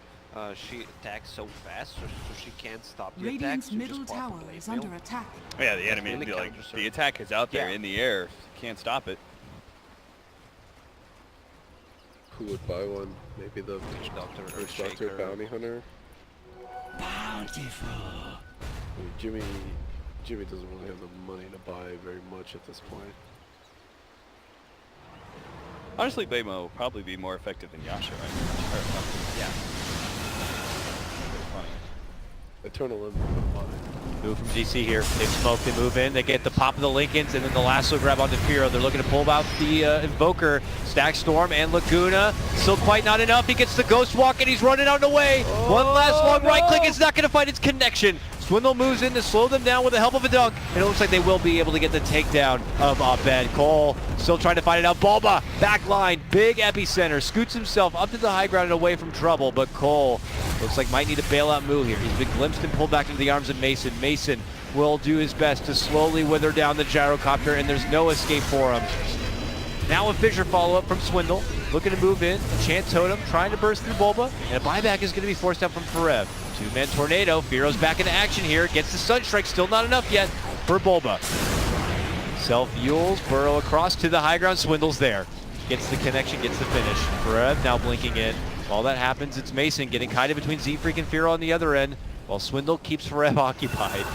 She attacks so fast, so she can't stop the Radiant's attacks. middle tower is under attack. Yeah, the enemy, really like, counters her. the attack is out there Yeah. in the air. Can't stop it. Who would buy one? Maybe the Witch Doctor, Witch Doctor Shaker. Bounty Hunter. Bountiful. I mean, Jimmy doesn't really have the money to buy very much at this point. Honestly, Baymo will probably be more effective than Yasha, right? Yeah. Eternal Ember. Move from DC here. They've smoked, they move in, they get the pop of the Lincolns, and then the lasso grab onto Firo. They're looking to pull out the Invoker. Stack Storm and Laguna. Still quite not enough. He gets the Ghost Walk and he's running out of the way. One last long right click. It's not going to find its connection. Swindle moves in to slow them down with the help of a dunk, and it looks like they will be able to get the takedown of Abed. Cole still trying to find it out. Bulba, back line, big epicenter, scoots himself up to the high ground and away from trouble, but Cole looks like might need a bailout move here. He's been glimpsed and pulled back into the arms of Mason. Mason will do his best to slowly wither down the gyrocopter, and there's no escape for him. Now a Fissure follow-up from Swindle, looking to move in. Enchant Totem, trying to burst through Bulba, and a buyback is going to be forced out from Forev. Two-man tornado, Firo's back into action here, gets the Sunstrike, still not enough yet for Bulba. Self-Yules, burrow across to the high ground, Swindle's there. Gets the connection, gets the finish. Forev now blinking in. While that happens, it's Mason getting kited between Z-Freak and Firo on the other end, while Swindle keeps Forev occupied.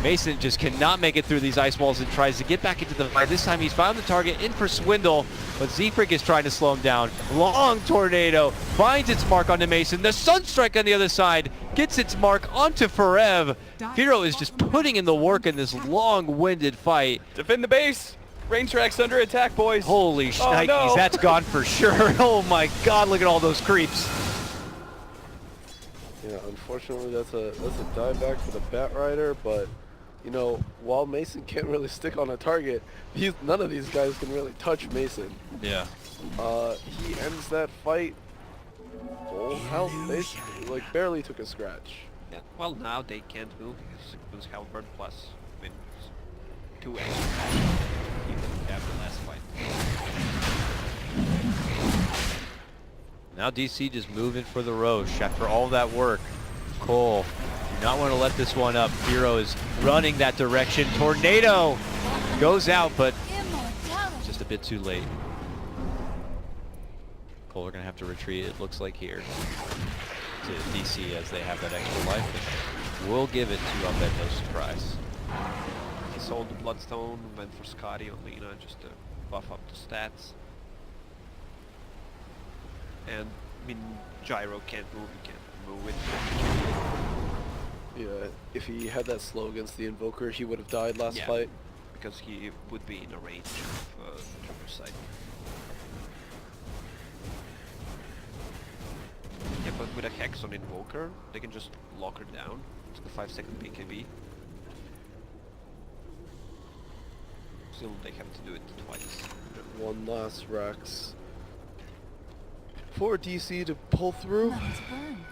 Mason just cannot make it through these ice walls and tries to get back into the fight. This time he's found the target in for Swindle, but Z-Freak is trying to slow him down. Long tornado finds its mark onto Mason. The Sunstrike on the other side gets its mark onto Forev. Firo is just putting in the work in this long-winded fight. Defend the base. Range track's under attack, boys. Holy shnikes, no. That's gone for sure. Oh my god, look at all those creeps. Yeah, unfortunately that's a dive back for the Bat Rider, but you know, while Mason can't really stick on a target, none of these guys can really touch Mason. Yeah. He ends that fight full health, basically, like barely took a scratch. Yeah. Well, now they can't move because Halberd plus, I mean, 2 extra even after the last fight. Now DC just moving for the Roche after all that work. Cole, do not want to let this one up. Firo is running that direction. Tornado goes out, but Immortality. just a bit too late. Cole are going to have to retreat, it looks like here, to DC as they have that extra life. And we'll give it to Abed, no surprise. He sold the Bloodstone, went for Scotty on Lina just to buff up the stats. And, I mean, Gyro can't move, he can't move with. Yeah, if he had that slow against the Invoker, he would have died last Yeah. fight. Because he would be in a range of the side. Yeah, but with a Hex on Invoker, they can just lock her down. It's a 5-second BKB. Still, they have to do it twice. One last Rax for DC to pull through. Nothing to burn.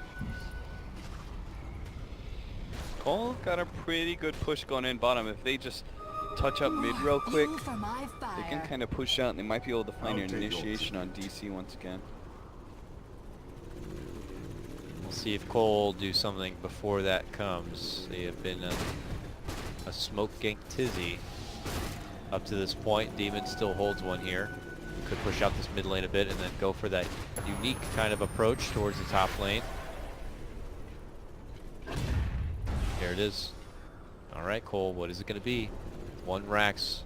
Cole got a pretty good push going in bottom. If they just touch up mid real quick, You for my they can fire. kind of push out and they might be able to find I'll an take your initiation on DC once again. We'll see if Cole will do something before that comes. They have been a smoke gank tizzy up to this point. Demon still holds one here. Could push out this mid lane a bit and then go for that unique kind of approach towards the top lane. There it is. Alright, Cole, what is it going to be? One Rax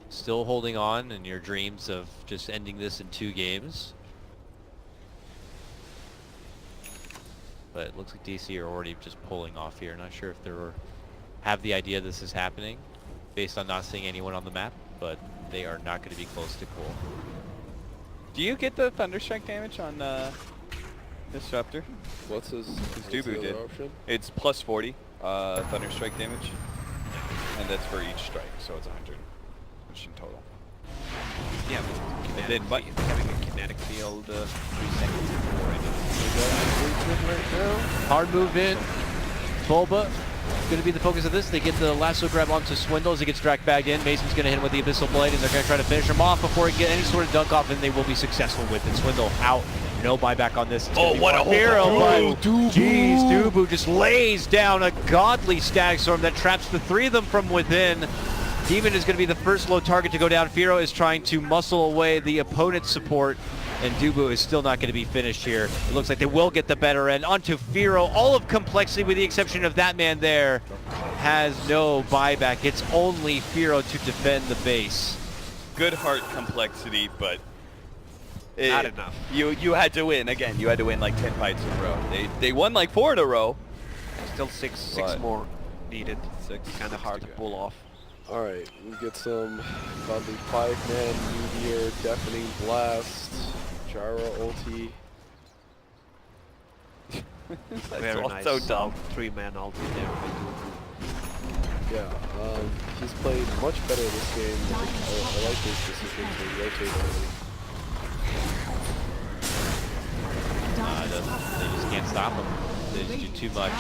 still holding on in your dreams of just ending this in 2 games. But it looks like DC are already just pulling off here. Not sure if they have the idea this is happening based on not seeing anyone on the map, but they are not going to be close to cool. Do you get the Thunderstrike damage on Disruptor? What's his Dubu the other did. option? It's plus 40 Thunderstrike damage, and that's for each strike, so it's 100, which in total. Yeah, And then, but having a kinetic field 3 seconds before Hard move in. Bulba going to be the focus of this. They get the lasso grab onto Swindle as he gets dragged back in. Mason's going to hit him with the Abyssal Blade, and they're going to try to finish him off before he can get any sort of dunk off, and they will be successful with it. Swindle out. No buyback on this. It's gonna be what a one hero, hold. but jeez, Dubu just lays down a godly Static Storm that traps the 3 of them from within. Demon is going to be the first low target to go down. Firo is trying to muscle away the opponent's support, and Dubu is still not going to be finished here. It looks like they will get the better end. Onto Firo. All of compLexity, with the exception of that man there, has no buyback. It's only Firo to defend the base. good heart complexity, but not enough. You had to win again. You had to win like 10 fights in a row. They won like 4 in a row. Still six But- more needed. 6. Kind of hard to pull off. Alright, we get some godly 5-man Meteor, Deafening Blast, Gyro ulti. That's Very all nice. so dumb. 3-man ulti there. Yeah, he's played much better this game. I like his decision to rotate early. They just can't stop him. They just do too much.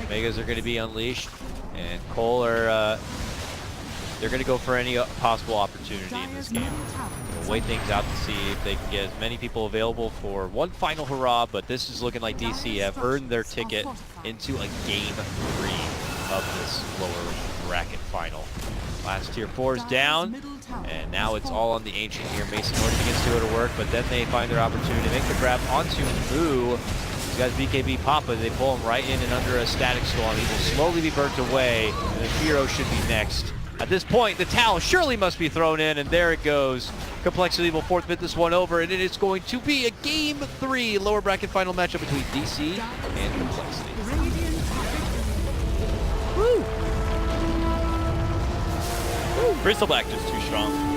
Megas are going to be unleashed, and Cole are they're going to go for any possible opportunity in this game. They'll wait things out to see if they can get as many people available for one final hurrah, but this is looking like DC have earned their ticket into a Game 3 of this lower bracket final. Last tier 4's down, and now it's all on the Ancient here. Mason Norton begins to go to work, but then they find their opportunity to make the grab onto Moo. These guys BKB Papa, they pull him right in and under a Static Storm. He will slowly be burnt away, and the hero should be next. At this point, the towel surely must be thrown in, and there it goes. compLexity will forfeit this one over, and it is going to be a Game 3 lower bracket final matchup between DC and compLexity. Crystal Black just too strong.